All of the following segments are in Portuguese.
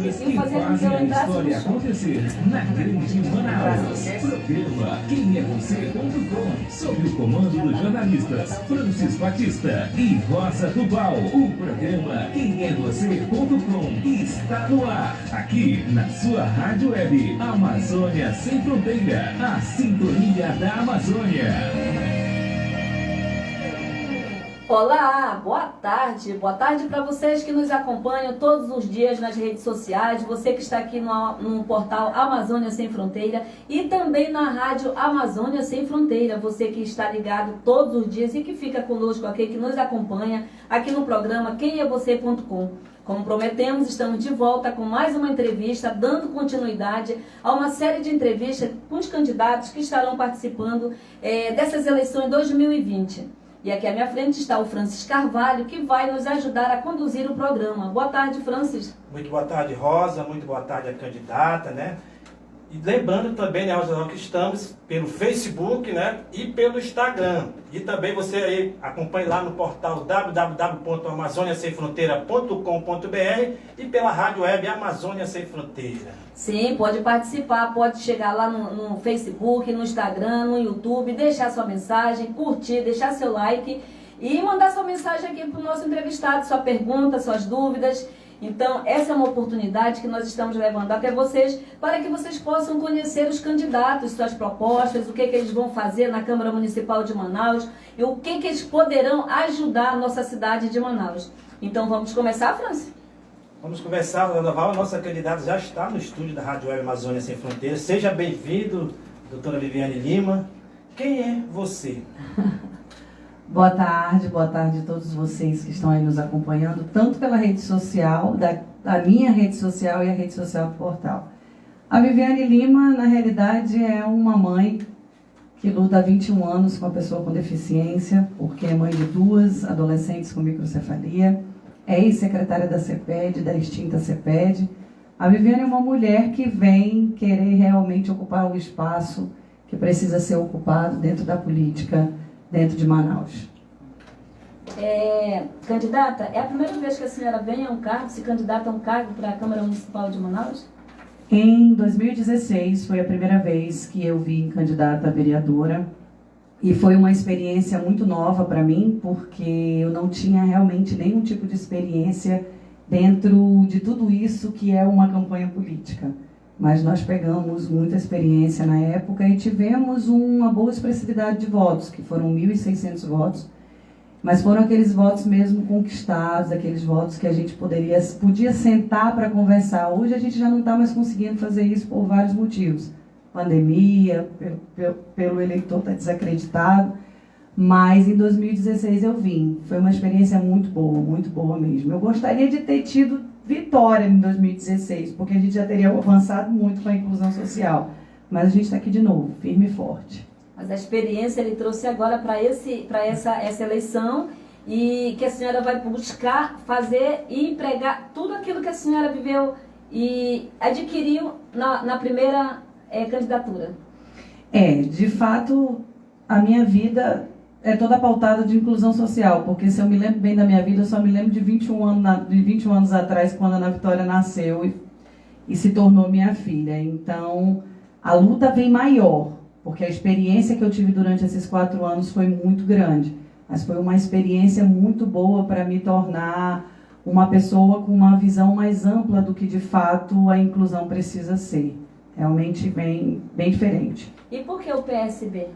e fazer com que eu entrasse no show. Acontecer na Grande Manaus. Programa Quem é Você.com, sob o comando dos jornalistas Francis Batista e Rosa Tubal. O programa Quem é Você.com está no ar, aqui na sua rádio web Amazônia Sem Fronteira, a sintonia da Amazônia. Olá, boa tarde para vocês que nos acompanham todos os dias nas redes sociais, você que está aqui no portal Amazônia Sem Fronteira e também na rádio Amazônia Sem Fronteira, você que está ligado todos os dias e que fica conosco aqui, que nos acompanha aqui no programa Quem é Você.com. Como prometemos, estamos de volta com mais uma entrevista, dando continuidade a uma série de entrevistas com os candidatos que estarão participando dessas eleições 2020. E aqui à minha frente está o Francis Carvalho, que vai nos ajudar a conduzir o programa. Boa tarde, Francis. Muito boa tarde, Rosa. Muito boa tarde, a candidata, né? E lembrando também, né, Rosa, que estamos pelo Facebook, né, e pelo Instagram. E também você aí acompanha lá no portal www.amazoniasemfronteira.com.br e pela rádio web Amazônia Sem Fronteira. Sim, pode participar, pode chegar lá no Facebook, no Instagram, no YouTube, deixar sua mensagem, curtir, deixar seu like e mandar sua mensagem aqui para o nosso entrevistado, sua pergunta, suas dúvidas. Então, essa é uma oportunidade que nós estamos levando até vocês para que vocês possam conhecer os candidatos, suas propostas, o que eles vão fazer na Câmara Municipal de Manaus e o que eles poderão ajudar a nossa cidade de Manaus. Então, vamos começar, Francis? Vamos conversar, Dona Val. A nossa candidata já está no estúdio da Rádio Web Amazônia Sem Fronteiras. Seja bem-vindo, doutora Viviane Lima. Quem é você? Boa tarde a todos vocês que estão aí nos acompanhando, tanto pela rede social, da minha rede social e a rede social do portal. A Viviane Lima, na realidade, é uma mãe que luta há 21 anos com a pessoa com deficiência, porque é mãe de 2 adolescentes com microcefalia, é ex-secretária da CEPED, da extinta CEPED. A Viviane é uma mulher que vem querer realmente ocupar o espaço que precisa ser ocupado dentro da política, dentro de Manaus. Candidata, é a primeira vez que a senhora vem a um cargo, se candidata a um cargo para a Câmara Municipal de Manaus? Em 2016 foi a primeira vez que eu vim candidata a vereadora e foi uma experiência muito nova para mim, porque eu não tinha realmente nenhum tipo de experiência dentro de tudo isso que é uma campanha política. Mas nós pegamos muita experiência na época e tivemos uma boa expressividade de votos, que foram 1.600 votos, mas foram aqueles votos mesmo conquistados, aqueles votos que a gente podia sentar para conversar. Hoje a gente já não está mais conseguindo fazer isso por vários motivos. Pandemia, pelo eleitor estar desacreditado, mas em 2016 eu vim. Foi uma experiência muito boa mesmo. Eu gostaria de ter tido vitória em 2016, porque a gente já teria avançado muito com a inclusão social. Mas a gente está aqui de novo, firme e forte. Mas a experiência ele trouxe agora para essa eleição e que a senhora vai buscar fazer e empregar tudo aquilo que a senhora viveu e adquiriu na primeira candidatura. De fato, a minha vida é toda pautada de inclusão social, porque se eu me lembro bem da minha vida, eu só me lembro de 21 anos atrás, quando a Ana Vitória nasceu e se tornou minha filha. Então, a luta vem maior, porque a experiência que eu tive durante esses 4 anos foi muito grande, mas foi uma experiência muito boa para me tornar uma pessoa com uma visão mais ampla do que, de fato, a inclusão precisa ser. Realmente bem diferente. E por que o PSB?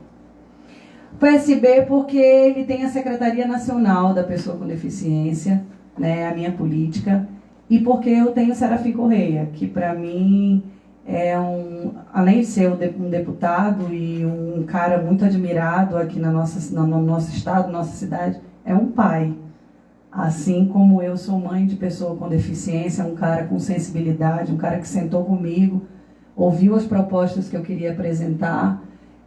O PSB porque ele tem a Secretaria Nacional da Pessoa com Deficiência, né, a minha política, e porque eu tenho Serafim Correia, que para mim é além de ser um deputado e um cara muito admirado aqui no nosso estado, nossa cidade, é um pai. Assim como eu sou mãe de pessoa com deficiência, um cara com sensibilidade, um cara que sentou comigo, ouviu as propostas que eu queria apresentar,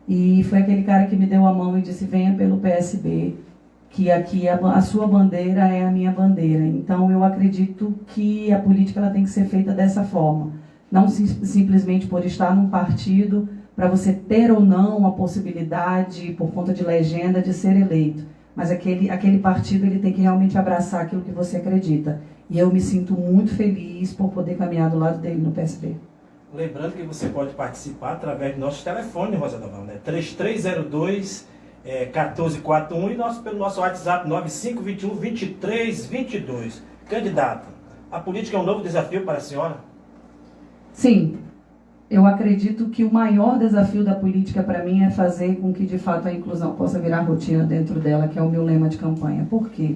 e foi aquele cara que me deu a mão e disse: venha pelo PSB, que aqui a sua bandeira é a minha bandeira. Então eu acredito que a política ela tem que ser feita dessa forma. Não simplesmente por estar num partido, para você ter ou não a possibilidade, por conta de legenda, de ser eleito. Mas aquele partido ele tem que realmente abraçar aquilo que você acredita. E eu me sinto muito feliz por poder caminhar do lado dele no PSB. Lembrando que você pode participar através do nosso telefone, Rosa Dalval, né? 3302-1441 e pelo nosso WhatsApp 9521-2322. Candidata, a política é um novo desafio para a senhora? Sim, eu acredito que o maior desafio da política para mim é fazer com que de fato a inclusão possa virar rotina dentro dela, que é o meu lema de campanha. Por quê?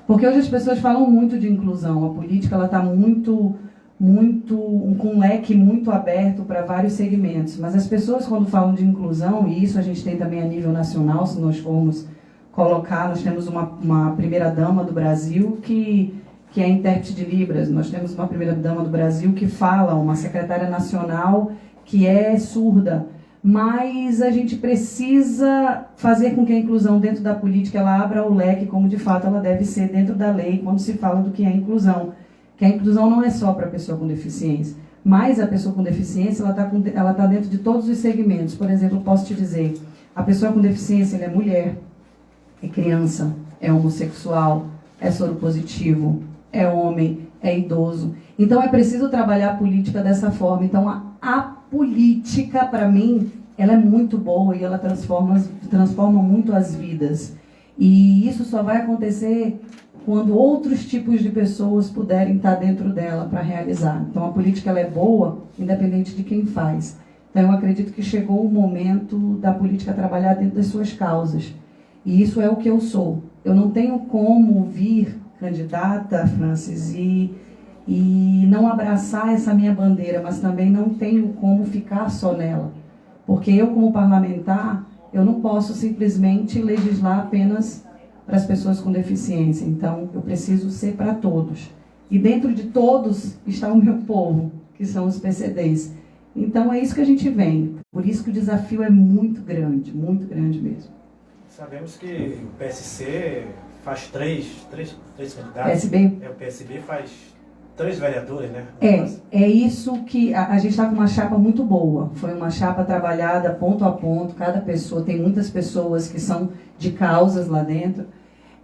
Porque hoje as pessoas falam muito de inclusão, a política está com um leque muito aberto para vários segmentos, mas as pessoas quando falam de inclusão, e isso a gente tem também a nível nacional, se nós formos colocar, nós temos uma primeira-dama do Brasil que é intérprete de Libras, nós temos uma primeira-dama do Brasil que fala, uma secretária nacional que é surda, mas a gente precisa fazer com que a inclusão dentro da política ela abra o leque como de fato ela deve ser dentro da lei quando se fala do que é inclusão. Que a inclusão não é só para a pessoa com deficiência, mas a pessoa com deficiência ela tá dentro de todos os segmentos. Por exemplo, eu posso te dizer, a pessoa com deficiência ela é mulher, é criança, é homossexual, é soropositivo, é homem, é idoso. Então é preciso trabalhar a política dessa forma. Então a política, para mim, ela é muito boa e ela transforma muito as vidas. E isso só vai acontecer quando outros tipos de pessoas puderem estar dentro dela para realizar. Então a política ela é boa, independente de quem faz. Então eu acredito que chegou o momento da política trabalhar dentro das suas causas. E isso é o que eu sou. Eu não tenho como vir candidata, Francis, e não abraçar essa minha bandeira, mas também não tenho como ficar só nela. Porque eu, como parlamentar, eu não posso simplesmente legislar apenas para as pessoas com deficiência. Então, eu preciso ser para todos. E dentro de todos está o meu povo, que são os PCDs. Então, é isso que a gente vem. Por isso que o desafio é muito grande mesmo. Sabemos que o PSC faz três candidatos. PSB? O PSB faz 3 vereadores, né? É isso que a gente está com uma chapa muito boa. Foi uma chapa trabalhada ponto a ponto, cada pessoa, tem muitas pessoas que são de causas lá dentro.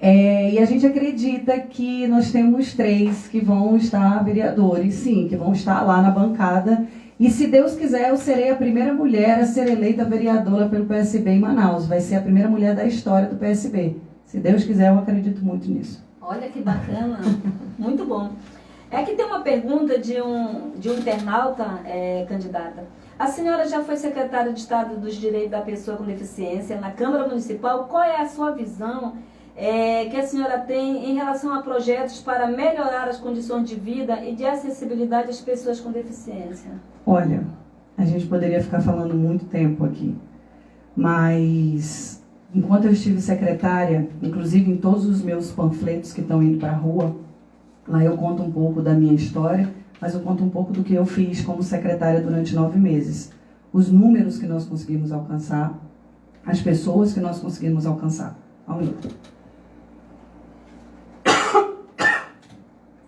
E a gente acredita que nós temos 3 que vão estar vereadores, sim, que vão estar lá na bancada. E se Deus quiser, eu serei a primeira mulher a ser eleita vereadora pelo PSB em Manaus. Vai ser a primeira mulher da história do PSB. Se Deus quiser, eu acredito muito nisso. Olha que bacana, muito bom. Aqui tem uma pergunta de um internauta, candidata. A senhora já foi secretária de Estado dos Direitos da Pessoa com Deficiência na Câmara Municipal. Qual é a sua visão que a senhora tem em relação a projetos para melhorar as condições de vida e de acessibilidade às pessoas com deficiência? Olha, a gente poderia ficar falando muito tempo aqui, mas enquanto eu estive secretária, inclusive em todos os meus panfletos que estão indo para a rua, lá eu conto um pouco da minha história, mas eu conto um pouco do que eu fiz como secretária durante 9 meses. Os números que nós conseguimos alcançar, as pessoas que nós conseguimos alcançar. Um minuto.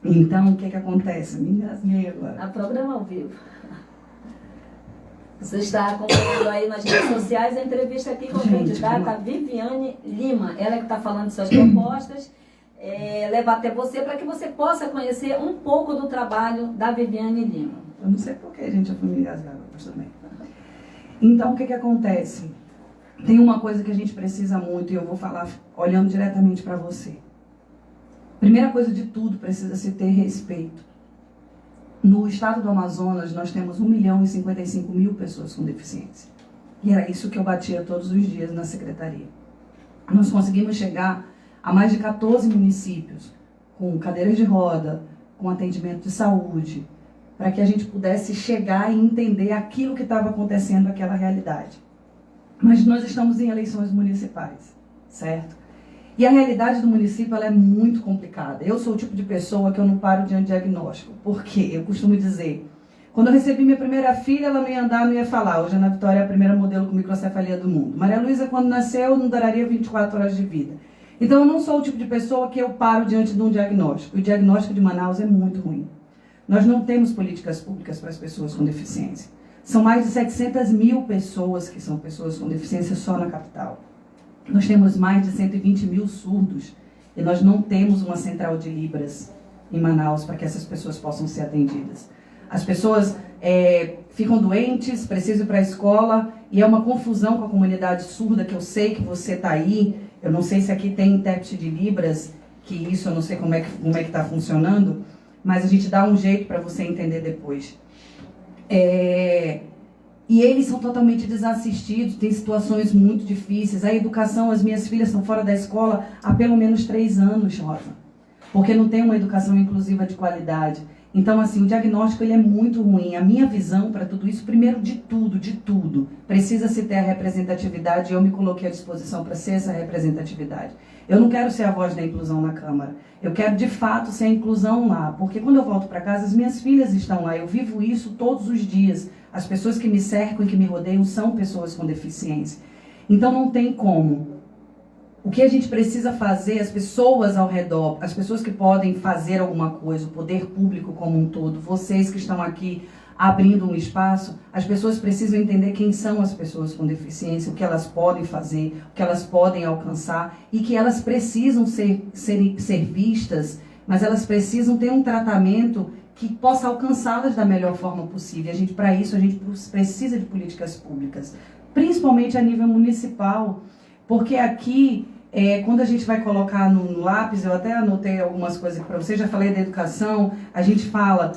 Então, o que acontece? Me engasguei agora. A programa ao vivo. Você está acompanhando aí nas redes sociais a entrevista aqui com a candidata Viviane Lima. Ela que está falando de suas propostas, levar até você para que você possa conhecer um pouco do trabalho da Viviane Lima. Eu não sei por que, gente, eu fui me engasgar, mas também. Então, o que acontece? Tem uma coisa que a gente precisa muito, e eu vou falar olhando diretamente para você. Primeira coisa de tudo, precisa se ter respeito. No estado do Amazonas, nós temos 1.055.000 pessoas com deficiência. E era isso que eu batia todos os dias na secretaria. Nós conseguimos chegar a mais de 14 municípios, com cadeiras de roda, com atendimento de saúde, para que a gente pudesse chegar e entender aquilo que estava acontecendo, aquela realidade. Mas nós estamos em eleições municipais, certo? E a realidade do município ela é muito complicada. Eu sou o tipo de pessoa que eu não paro diante de diagnóstico. Por quê? Eu costumo dizer, quando eu recebi minha primeira filha, ela não ia andar, não ia falar. Hoje a Ana Vitória é a primeira modelo com microcefalia do mundo. Maria Luísa, quando nasceu, não duraria 24 horas de vida. Então eu não sou o tipo de pessoa que eu paro diante de um diagnóstico. O diagnóstico de Manaus é muito ruim. Nós não temos políticas públicas para as pessoas com deficiência. São mais de 700.000 pessoas que são pessoas com deficiência só na capital. Nós temos mais de 120.000 surdos e nós não temos uma central de Libras em Manaus para que essas pessoas possam ser atendidas. As pessoas ficam doentes, precisam ir para a escola, e é uma confusão com a comunidade surda, que eu sei que você está aí. Eu não sei se aqui tem intérprete de Libras, que isso eu não sei como é que está funcionando, mas a gente dá um jeito para você entender depois. E eles são totalmente desassistidos, tem situações muito difíceis. A educação, as minhas filhas estão fora da escola há pelo menos 3 anos, Rosa, porque não tem uma educação inclusiva de qualidade. Então, assim, o diagnóstico ele é muito ruim. A minha visão para tudo isso, primeiro de tudo, precisa-se ter a representatividade, e eu me coloquei à disposição para ser essa representatividade. Eu não quero ser a voz da inclusão na Câmara. Eu quero, de fato, ser a inclusão lá, porque quando eu volto para casa, as minhas filhas estão lá. Eu vivo isso todos os dias. As pessoas que me cercam e que me rodeiam são pessoas com deficiência. Então, não tem como. O que a gente precisa fazer, as pessoas ao redor, as pessoas que podem fazer alguma coisa, o poder público como um todo, vocês que estão aqui abrindo um espaço, as pessoas precisam entender quem são as pessoas com deficiência, o que elas podem fazer, o que elas podem alcançar, e que elas precisam ser vistas, mas elas precisam ter um tratamento que possa alcançá-las da melhor forma possível. Para isso, a gente precisa de políticas públicas, principalmente a nível municipal, porque aqui, quando a gente vai colocar no lápis, eu até anotei algumas coisas para você, já falei da educação, a gente fala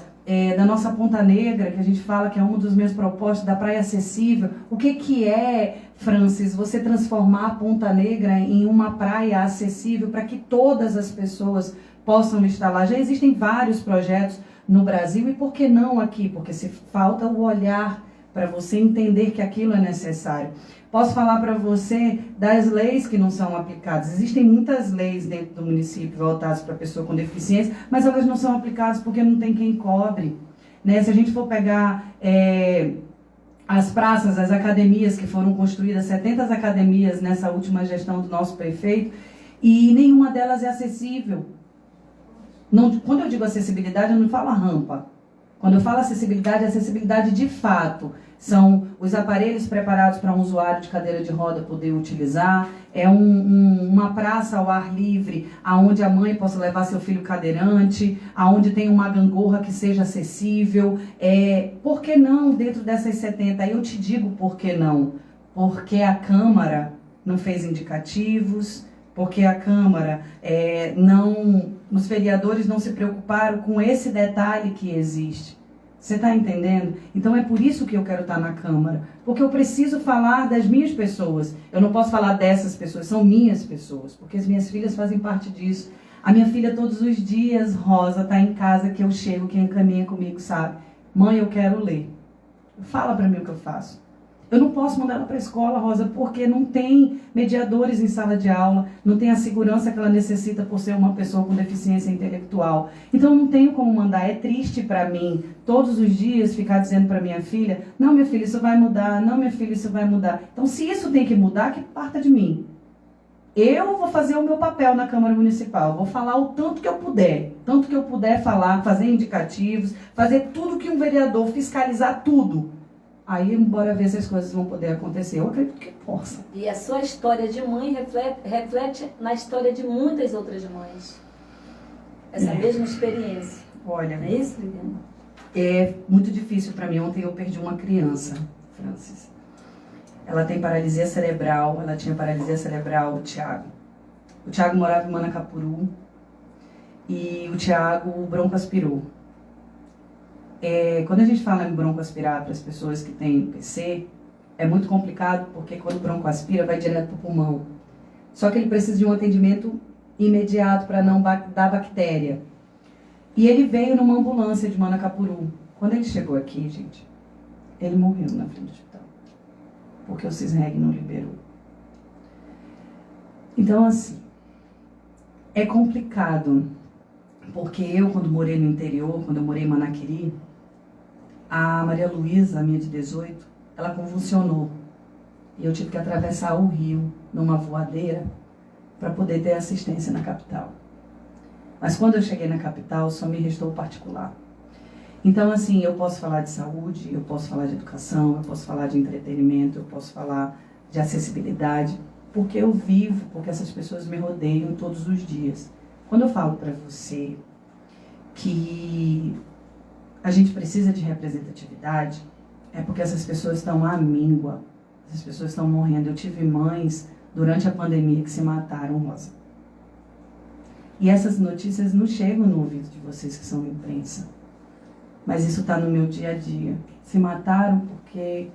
da nossa Ponta Negra, que a gente fala que é um dos meus propostas, da praia acessível. O que é, Francis, você transformar a Ponta Negra em uma praia acessível para que todas as pessoas possam estar lá? Já existem vários projetos no Brasil, e por que não aqui? Porque se falta o olhar para você entender que aquilo é necessário. Posso falar para você das leis que não são aplicadas. Existem muitas leis dentro do município voltadas para a pessoa com deficiência, mas elas não são aplicadas porque não tem quem cobre. Né? Se a gente for pegar as praças, as academias que foram construídas, 70 academias nessa última gestão do nosso prefeito, e nenhuma delas é acessível. Não, quando eu digo acessibilidade, eu não falo a rampa. Quando eu falo acessibilidade, é acessibilidade de fato. São os aparelhos preparados para um usuário de cadeira de roda poder utilizar. É uma praça ao ar livre, onde a mãe possa levar seu filho cadeirante, onde tem uma gangorra que seja acessível. Por que não dentro dessas 70? Eu te digo por que não. Porque a Câmara não fez indicativos, porque a Câmara os vereadores não se preocuparam com esse detalhe que existe. Você está entendendo? Então é por isso que eu quero estar na Câmara. Porque eu preciso falar das minhas pessoas. Eu não posso falar dessas pessoas, são minhas pessoas. Porque as minhas filhas fazem parte disso. A minha filha todos os dias, Rosa, está em casa, que eu chego, que encaminha comigo, sabe? Mãe, eu quero ler. Fala para mim o que eu faço. Eu não posso mandar ela para a escola, Rosa, porque não tem mediadores em sala de aula, não tem a segurança que ela necessita por ser uma pessoa com deficiência intelectual. Então, eu não tenho como mandar. É triste para mim, todos os dias, ficar dizendo para minha filha, não, minha filha, isso vai mudar, não, minha filha, isso vai mudar. Então, se isso tem que mudar, que parta de mim. Eu vou fazer o meu papel na Câmara Municipal, vou falar o tanto que eu puder falar, fazer indicativos, fazer tudo que um vereador, fiscalizar tudo. Aí, bora ver se as coisas vão poder acontecer. Eu acredito que possa. E a sua história de mãe reflete na história de muitas outras mães. Essa mesma experiência. Olha, não é isso, Liliana? É muito difícil para mim. Ontem eu perdi uma criança, Francis. Ela tem paralisia cerebral. Ela tinha paralisia cerebral, o Thiago. O Thiago morava em Manacapuru. E o Thiago broncoaspirou. Quando a gente fala em broncoaspirar para as pessoas que têm PC, é muito complicado, porque quando o broncoaspira vai direto para o pulmão. Só que ele precisa de um atendimento imediato para não dar bactéria. E ele veio numa ambulância de Manacapuru. Quando ele chegou aqui, gente, ele morreu na frente do hospital, porque o CISREG não liberou. Então, assim, é complicado, porque eu, quando morei no interior, quando eu morei em Manaquiri, a Maria Luísa, a minha de 18, ela convulsionou. E eu tive que atravessar o rio numa voadeira para poder ter assistência na capital. Mas quando eu cheguei na capital, só me restou o particular. Então, assim, eu posso falar de saúde, eu posso falar de educação, eu posso falar de entretenimento, eu posso falar de acessibilidade, porque eu vivo, porque essas pessoas me rodeiam todos os dias. Quando eu falo para você que a gente precisa de representatividade, é porque essas pessoas estão à míngua, essas pessoas estão morrendo. Eu tive mães durante a pandemia que se mataram, Rosa. E essas notícias não chegam no ouvido de vocês que são imprensa. Mas isso está no meu dia a dia. Se mataram porque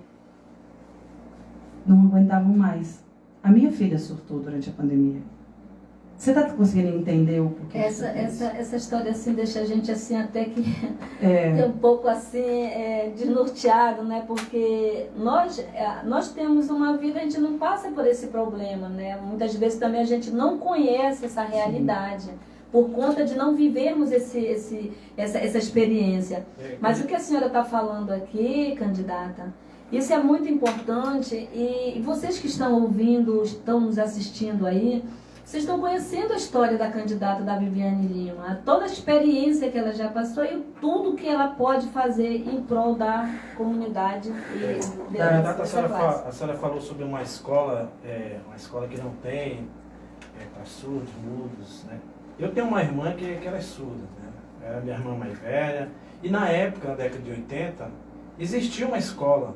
não aguentavam mais. A minha filha surtou durante a pandemia. Você está conseguindo entender o porquê? Essa história assim deixa a gente assim até que um pouco assim desnorteado, né? Porque nós temos uma vida, a gente não passa por esse problema, né? Muitas vezes também a gente não conhece essa realidade. Sim. Por conta de não vivermos essa experiência. Mas o que a senhora está falando aqui, candidata, isso é muito importante e vocês que estão ouvindo, estão nos assistindo aí, vocês estão conhecendo a história da candidata da Viviane Lima, toda a experiência que ela já passou e tudo que ela pode fazer em prol da comunidade. A senhora falou sobre uma escola que não tem para surdos, mudos, né? Eu tenho uma irmã que ela é surda, né? Era minha irmã mais velha. E na época, na década de 80, existia uma escola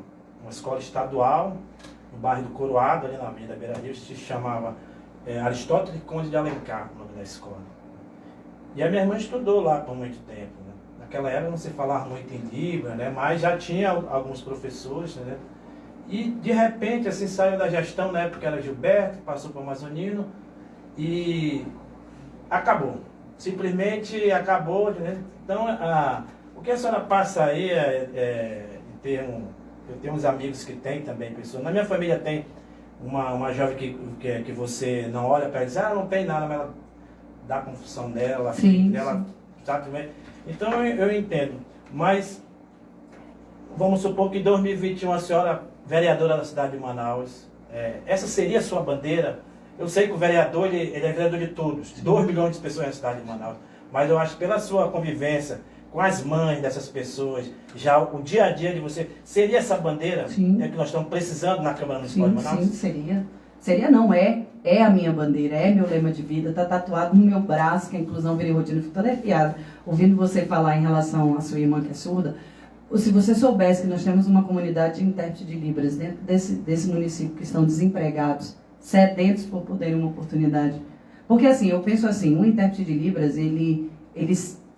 estadual, no bairro do Coroado, ali na Avenida Beira Rio, se chamava Aristóteles Conde de Alencar, o nome da escola. E a minha irmã estudou lá por muito tempo, né? Naquela época não se falava muito em Libra, né? Mas já tinha alguns professores, né? E de repente, assim, saiu da gestão, na época era Gilberto, passou para o Amazonino e acabou. Simplesmente acabou, né? Então, o que a senhora passa aí eu tenho uns amigos que tem também pessoas. Na minha família tem uma jovem que você não olha para ela e diz, não tem nada, mas ela dá a confusão dela, dela, sabe? Então eu entendo. Mas vamos supor que em 2021 a senhora, vereadora da cidade de Manaus, essa seria a sua bandeira? Eu sei que o vereador, ele é vereador de todos, 2 milhões de pessoas na cidade de Manaus. Mas eu acho que pela sua convivência com as mães dessas pessoas, já o dia a dia de você, seria essa bandeira que nós estamos precisando na Câmara Municipal de Manaus? Sim, seria. Seria não, é a minha bandeira, é meu lema de vida, está tatuado no meu braço, que a inclusão vira rotina. Fico toda arrepiada ouvindo você falar em relação à sua irmã que é surda. Se você soubesse que nós temos uma comunidade de intérprete de Libras dentro desse município que estão desempregados, sedentos por poderem uma oportunidade. Porque assim, eu penso assim, um intérprete de Libras, ele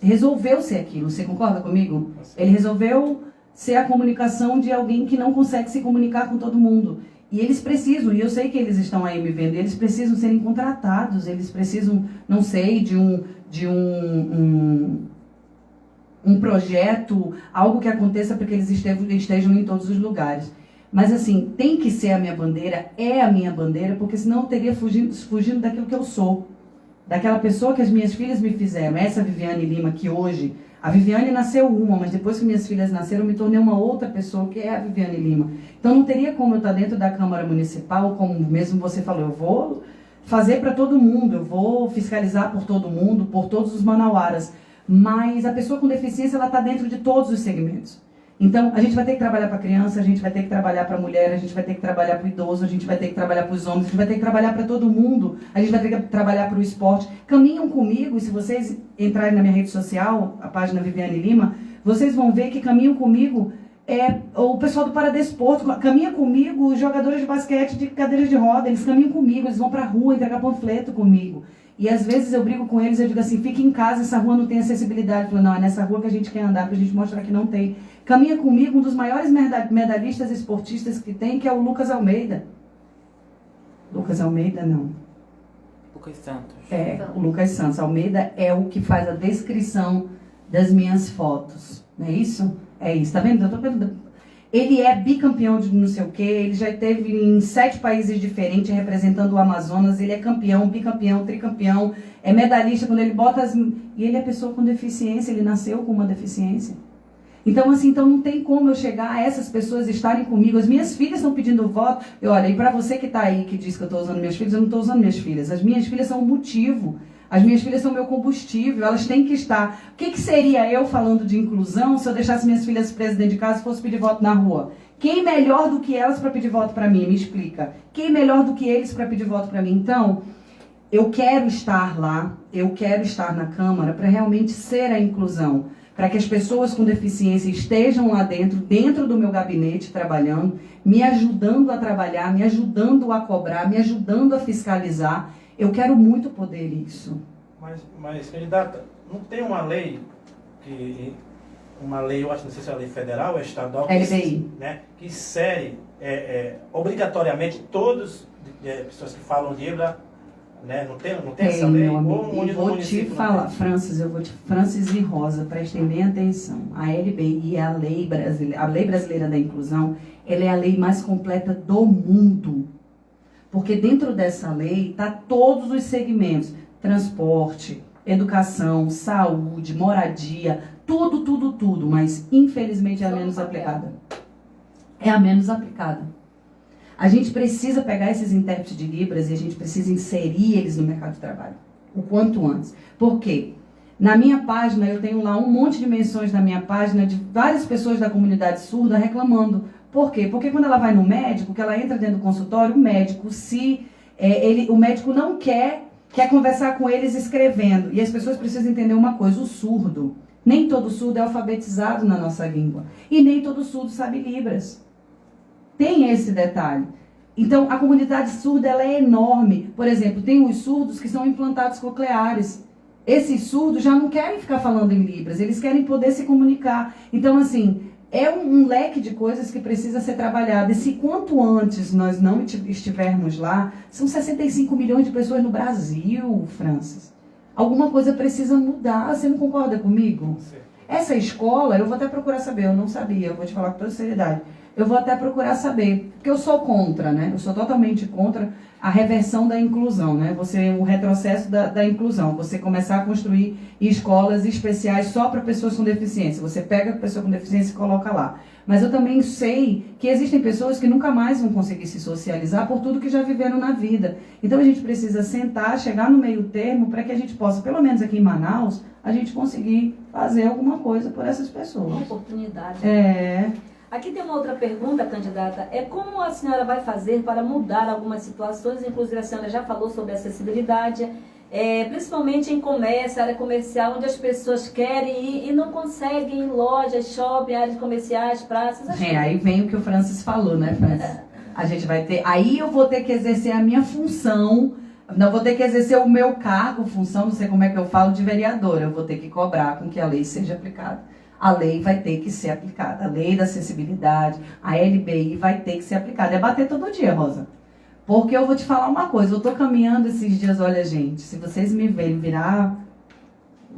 resolveu ser aquilo, você concorda comigo? Ele resolveu ser a comunicação de alguém que não consegue se comunicar com todo mundo. E eles precisam, e eu sei que eles estão aí me vendo, eles precisam serem contratados, eles precisam, não sei, de um projeto, algo que aconteça para que eles estejam em todos os lugares. Mas assim, tem que ser a minha bandeira, é a minha bandeira, porque senão eu teria fugindo daquilo que eu sou. Daquela pessoa que as minhas filhas me fizeram. Essa Viviane Lima, que hoje... A Viviane nasceu mas depois que minhas filhas nasceram, eu me tornei uma outra pessoa, que é a Viviane Lima. Então não teria como eu estar dentro da Câmara Municipal, como mesmo você falou, eu vou fazer para todo mundo, eu vou fiscalizar por todo mundo, por todos os manauaras. Mas a pessoa com deficiência, ela está dentro de todos os segmentos. Então, a gente vai ter que trabalhar para a criança, a gente vai ter que trabalhar para a mulher, a gente vai ter que trabalhar para o idoso, a gente vai ter que trabalhar para os homens, a gente vai ter que trabalhar para todo mundo, a gente vai ter que trabalhar para o esporte. Caminham comigo, e se vocês entrarem na minha rede social, a página Viviane Lima, vocês vão ver que caminham comigo o pessoal do Paradesporto, caminha comigo os jogadores de basquete de cadeira de roda, eles caminham comigo, eles vão para a rua entregar panfleto comigo. E às vezes eu brigo com eles, eu digo assim, fique em casa, essa rua não tem acessibilidade. Eu falo, não, é nessa rua que a gente quer andar, para a gente mostrar que não tem. Caminha comigo um dos maiores medalhistas esportistas que tem, que é o Lucas Almeida. Lucas Almeida, não. Lucas Santos. O Lucas Santos. Almeida é o que faz a descrição das minhas fotos. Não é isso? É isso, tá vendo? Eu tô perguntando. Ele é bicampeão de não sei o quê, ele já esteve em 7 países diferentes representando o Amazonas, ele é campeão, bicampeão, tricampeão, é medalhista quando ele bota E ele é pessoa com deficiência, ele nasceu com uma deficiência. Então, assim, não tem como eu chegar a essas pessoas estarem comigo. As minhas filhas estão pedindo voto. E para você que está aí, que diz que eu estou usando minhas filhas, eu não estou usando minhas filhas. As minhas filhas são o motivo. As minhas filhas são meu combustível, elas têm que estar. O que seria eu falando de inclusão se eu deixasse minhas filhas presas dentro de casa e fosse pedir voto na rua? Quem melhor do que elas para pedir voto para mim? Me explica. Quem melhor do que eles para pedir voto para mim? Então, eu quero estar lá, eu quero estar na Câmara para realmente ser a inclusão, para que as pessoas com deficiência estejam lá dentro do meu gabinete trabalhando, me ajudando a trabalhar, me ajudando a cobrar, me ajudando a fiscalizar. Eu quero muito poder isso. Mas candidata, não tem uma lei, eu acho, não sei se é a lei federal ou estadual, LBI. Né, que insere obrigatoriamente todas pessoas que falam Libra, né, não tem essa lei? Meu amigo, Ou eu vou te falar, Francis e Rosa, prestem bem atenção. A LBI é a lei brasileira da inclusão, ela é a lei mais completa do mundo. Porque dentro dessa lei está todos os segmentos, transporte, educação, saúde, moradia, tudo, mas infelizmente é a menos aplicada. É a menos aplicada. A gente precisa pegar esses intérpretes de Libras e a gente precisa inserir eles no mercado de trabalho, o quanto antes. Por quê? Na minha página, eu tenho lá um monte de menções na minha página de várias pessoas da comunidade surda reclamando. Por quê? Porque quando ela vai no médico, que ela entra dentro do consultório, o médico, o médico não quer conversar com eles escrevendo. E as pessoas precisam entender uma coisa, o surdo, nem todo surdo é alfabetizado na nossa língua. E nem todo surdo sabe Libras. Tem esse detalhe. Então, a comunidade surda ela é enorme. Por exemplo, tem os surdos que são implantados cocleares. Esses surdos já não querem ficar falando em Libras, eles querem poder se comunicar. Então, assim, é um leque de coisas que precisa ser trabalhado. E se quanto antes nós não estivermos lá, são 65 milhões de pessoas no Brasil, Francis. Alguma coisa precisa mudar. Você não concorda comigo? Sim. Essa escola, eu vou até procurar saber, eu não sabia, eu vou te falar com toda seriedade. Eu vou até procurar saber, porque eu sou contra, né? Eu sou totalmente contra a reversão da inclusão, né? O retrocesso da inclusão. Você começar a construir escolas especiais só para pessoas com deficiência. Você pega a pessoa com deficiência e coloca lá. Mas eu também sei que existem pessoas que nunca mais vão conseguir se socializar por tudo que já viveram na vida. Então a gente precisa sentar, chegar no meio termo para que a gente possa, pelo menos aqui em Manaus, a gente conseguir fazer alguma coisa por essas pessoas. Uma oportunidade. Aqui tem uma outra pergunta, candidata. Como a senhora vai fazer para mudar algumas situações? Inclusive, a senhora já falou sobre acessibilidade, principalmente em comércio, área comercial, onde as pessoas querem ir e não conseguem, em lojas, shopping, áreas comerciais, praças. Aí vem o que o Francis falou, né, Francis? A gente vai ter... Aí eu vou ter que exercer a minha função, não vou ter que exercer o meu cargo, função, não sei como é que eu falo, de vereadora. Eu vou ter que cobrar com que a lei seja aplicada. A lei vai ter que ser aplicada. A lei da acessibilidade, a LBI vai ter que ser aplicada. É bater todo dia, Rosa. Porque eu vou te falar uma coisa. Eu estou caminhando esses dias, olha, gente, se vocês me verem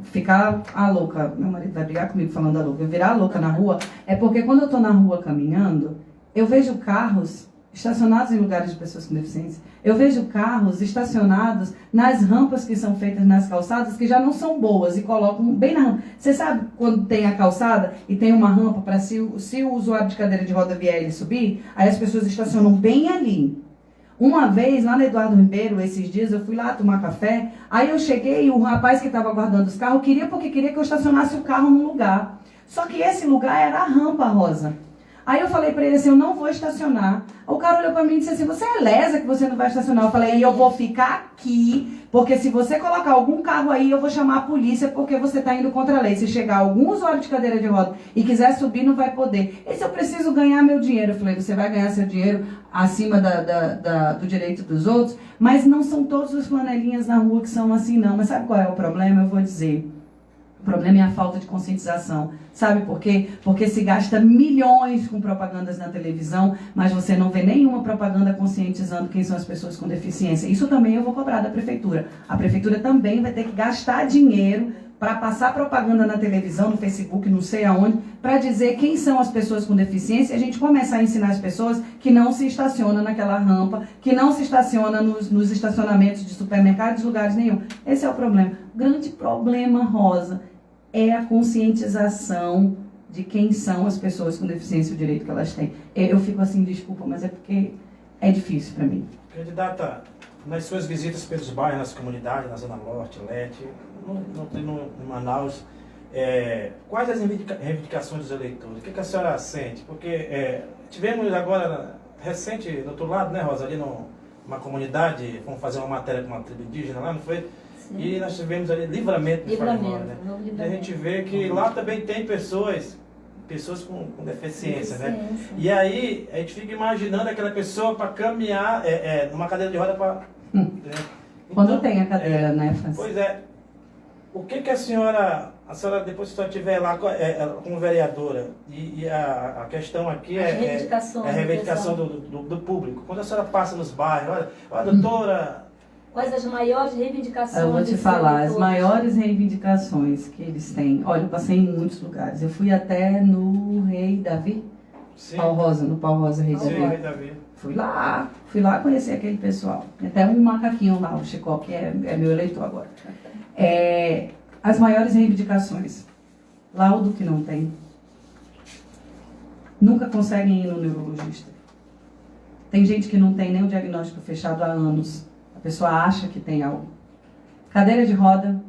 ficar a louca, meu marido vai brigar comigo falando a louca, eu virar a louca na rua, é porque quando eu estou na rua caminhando, eu vejo carros estacionados em lugares de pessoas com deficiência. Eu vejo carros estacionados nas rampas que são feitas nas calçadas, que já não são boas, e colocam bem na rampa. Você sabe quando tem a calçada e tem uma rampa para se o usuário de cadeira de roda vier ele subir, aí as pessoas estacionam bem ali. Uma vez, lá no Eduardo Ribeiro, esses dias, eu fui lá tomar café, aí eu cheguei e o rapaz que estava guardando os carros queria que eu estacionasse o carro num lugar. Só que esse lugar era a rampa, Rosa. Aí eu falei pra ele assim, eu não vou estacionar. O cara olhou pra mim e disse assim, você é lesa que você não vai estacionar? Eu falei, eu vou ficar aqui, porque se você colocar algum carro aí, eu vou chamar a polícia, porque você tá indo contra a lei. Se chegar algum usuário de cadeira de roda e quiser subir, não vai poder. E se eu preciso ganhar meu dinheiro? Eu falei, você vai ganhar seu dinheiro acima do direito dos outros, mas não são todos os flanelinhas na rua que são assim, não. Mas sabe qual é o problema? Eu vou dizer. O problema é a falta de conscientização. Sabe por quê? Porque se gasta milhões com propagandas na televisão, mas você não vê nenhuma propaganda conscientizando quem são as pessoas com deficiência. Isso também eu vou cobrar da prefeitura. A prefeitura também vai ter que gastar dinheiro para passar propaganda na televisão, no Facebook, não sei aonde, para dizer quem são as pessoas com deficiência e a gente começar a ensinar as pessoas que não se estaciona naquela rampa, que não se estaciona nos estacionamentos de supermercados, lugares nenhum. Esse é o problema. O grande problema, Rosa, é a conscientização de quem são as pessoas com deficiência e o direito que elas têm. Eu fico assim, desculpa, mas é porque é difícil para mim. Candidata, nas suas visitas pelos bairros, nas comunidades, na Zona Norte, Leste, em Manaus, quais as reivindicações dos eleitores? O que a senhora sente? Porque tivemos agora, recente, do outro lado, né, Rosa, ali uma comunidade, fomos fazer uma matéria com uma tribo indígena lá, não foi? Sim. E nós tivemos ali Livramento de Farimora, né? Novo E a Livramento. gente vê que lá também tem pessoas com deficiência, né? Deficiência. E aí a gente fica imaginando aquela pessoa para caminhar numa cadeira de roda para... Quando tem a cadeira, né, Francis? Pois é. O que a senhora, depois que a senhora estiver lá como vereadora, e a questão aqui As é reivindicações, a reivindicação do público. Quando a senhora passa nos bairros, olha doutora... Quais as maiores reivindicações? Eu vou te desses falar, as eleitores? maiores reivindicações que eles têm. Olha, eu passei em muitos lugares. Eu fui até no Rei Davi, Sim, Pau Rosa, no Pau Rosa Rei sim, Davi. Davi. Fui lá conhecer aquele pessoal. Tem até um macaquinho lá, o Chicó, que é meu eleitor agora. As maiores reivindicações. Laudo que não tem. Nunca conseguem ir no neurologista. Tem gente que não tem nem o diagnóstico fechado há anos. A pessoa acha que tem algo. Cadeira de roda.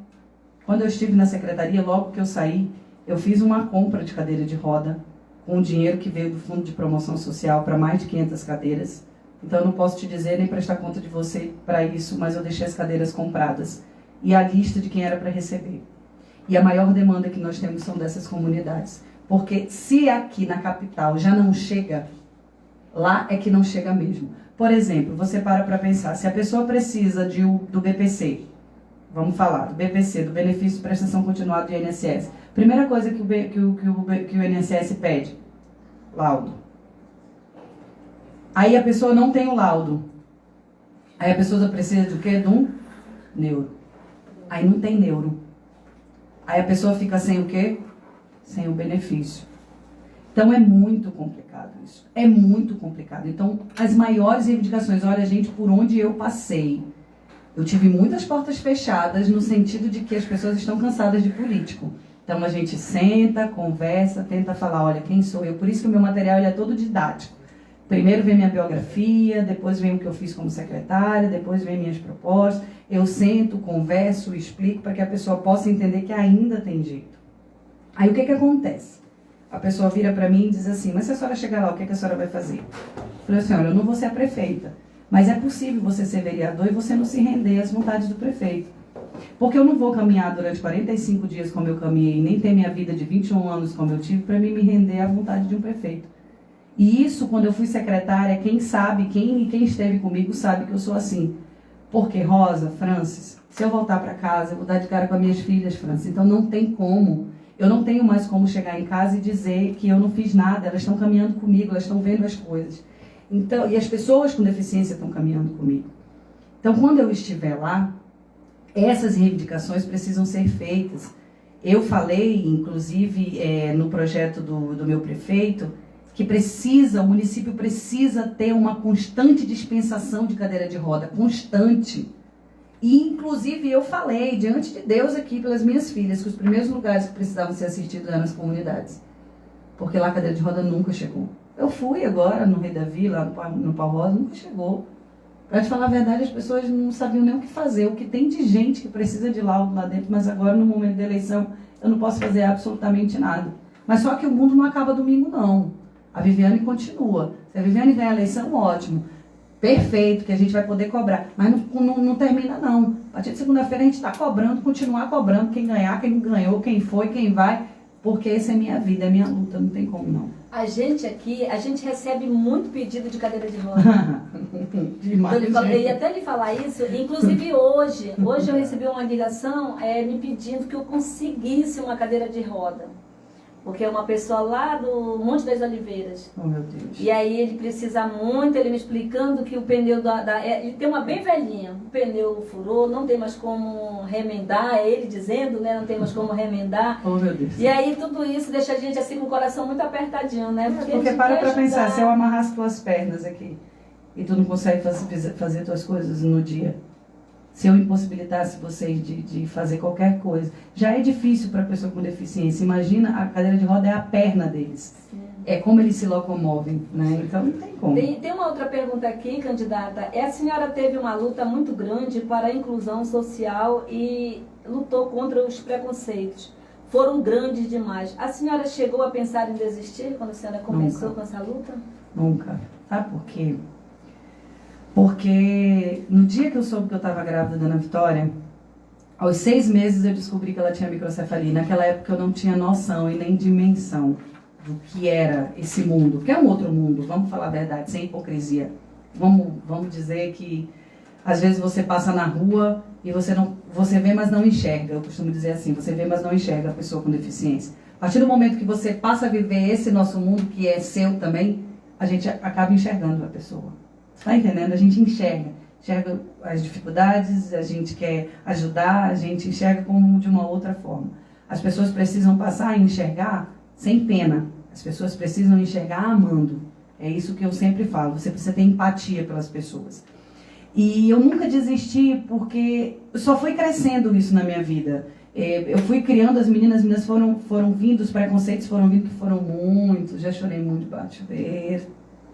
Quando eu estive na secretaria, logo que eu saí, eu fiz uma compra de cadeira de roda com o dinheiro que veio do Fundo de Promoção Social para mais de 500 cadeiras. Então eu não posso te dizer nem prestar conta de você para isso, mas eu deixei as cadeiras compradas e a lista de quem era para receber. E a maior demanda que nós temos são dessas comunidades. Porque se aqui na capital já não chega, lá é que não chega mesmo. Por exemplo, você para pensar, se a pessoa precisa do BPC, vamos falar, do BPC, do Benefício de Prestação Continuada do INSS, primeira coisa que o INSS pede, laudo. Aí a pessoa não tem o laudo. Aí a pessoa precisa de o quê? De um neuro. Aí não tem neuro. Aí a pessoa fica sem o quê? Sem o benefício. Então é muito complicado isso. É muito complicado. Então, as maiores reivindicações, olha, gente, por onde eu passei, eu tive muitas portas fechadas no sentido de que as pessoas estão cansadas de político. Então a gente senta, conversa, tenta falar, olha, quem sou eu? Por isso que o meu material ele é todo didático. Primeiro vem minha biografia, depois vem o que eu fiz como secretária, depois vem minhas propostas. Eu sento, converso, explico para que a pessoa possa entender que ainda tem jeito. Aí o que acontece? A pessoa vira para mim e diz assim, mas se a senhora chegar lá, o que a senhora vai fazer? Eu falei assim, olha, eu não vou ser a prefeita, mas é possível você ser vereador e você não se render às vontades do prefeito. Porque eu não vou caminhar durante 45 dias como eu caminhei, nem ter minha vida de 21 anos como eu tive, para mim me render à vontade de um prefeito. E isso, quando eu fui secretária, quem sabe, quem esteve comigo sabe que eu sou assim. Porque, Rosa, Francis, se eu voltar para casa, eu vou dar de cara com as minhas filhas, Francis. Então não tem como. Eu não tenho mais como chegar em casa e dizer que eu não fiz nada. Elas estão caminhando comigo, elas estão vendo as coisas. Então, e as pessoas com deficiência estão caminhando comigo. Então, quando eu estiver lá, essas reivindicações precisam ser feitas. Eu falei, inclusive, no projeto do meu prefeito, que o município precisa ter uma constante dispensação de cadeira de roda, constante. E, inclusive, eu falei, diante de Deus aqui, pelas minhas filhas, que os primeiros lugares que precisavam ser assistidos eram nas comunidades. Porque lá a cadeira de roda nunca chegou. Eu fui agora no Rei Davi, lá no Pau Rosa, nunca chegou. Para te falar a verdade, as pessoas não sabiam nem o que fazer. O que tem de gente que precisa de laudo lá dentro, mas agora, no momento da eleição, eu não posso fazer absolutamente nada. Mas só que o mundo não acaba domingo, não. A Viviane continua. Se a Viviane ganhar a eleição, ótimo. Perfeito, que a gente vai poder cobrar. Mas não termina, não. A partir de segunda-feira a gente está cobrando, continuar cobrando quem ganhar, quem não ganhou, quem foi, quem vai. Porque essa é minha vida, é minha luta, não tem como, não. A gente aqui, a gente recebe muito pedido de cadeira de roda. Demais, Eu ia até lhe falar isso, inclusive hoje eu recebi uma ligação me pedindo que eu conseguisse uma cadeira de roda. Porque é uma pessoa lá do Monte das Oliveiras. Oh, meu Deus. E aí ele precisa muito, ele me explicando que o pneu ele tem uma bem velhinha, o pneu furou, não tem mais como remendar, ele dizendo, né, não tem mais como remendar. Oh, meu Deus. E aí tudo isso deixa a gente assim com o coração muito apertadinho, né? Porque para pra pensar, se eu amarrar as tuas pernas aqui e tu não consegue fazer tuas coisas no dia, se eu impossibilitasse vocês de fazer qualquer coisa, já é difícil para a pessoa com deficiência. Imagina, a cadeira de roda é a perna deles. Sim. É como eles se locomovem, né? Então não tem como. Tem uma outra pergunta aqui, candidata. A senhora teve uma luta muito grande para a inclusão social e lutou contra os preconceitos. Foram grandes demais. A senhora chegou a pensar em desistir quando a senhora começou com essa luta? Nunca. Sabe por quê? Porque no dia que eu soube que eu estava grávida da Ana Vitória, aos 6 meses eu descobri que ela tinha microcefalia. Naquela época eu não tinha noção e nem dimensão do que era esse mundo, que é um outro mundo, vamos falar a verdade, sem hipocrisia. Vamos dizer que às vezes você passa na rua e você vê, mas não enxerga. Eu costumo dizer assim, você vê, mas não enxerga a pessoa com deficiência. A partir do momento que você passa a viver esse nosso mundo, que é seu também, a gente acaba enxergando a pessoa. Está entendendo? A gente enxerga as dificuldades, a gente quer ajudar, a gente enxerga como de uma outra forma. As pessoas precisam passar a enxergar sem pena. As pessoas precisam enxergar amando. É isso que eu sempre falo. Você precisa ter empatia pelas pessoas. E eu nunca desisti porque só foi crescendo isso na minha vida. Eu fui criando as meninas foram vindo, os preconceitos foram vindo, que foram muitos. Já chorei muito debaixo de chuveiro,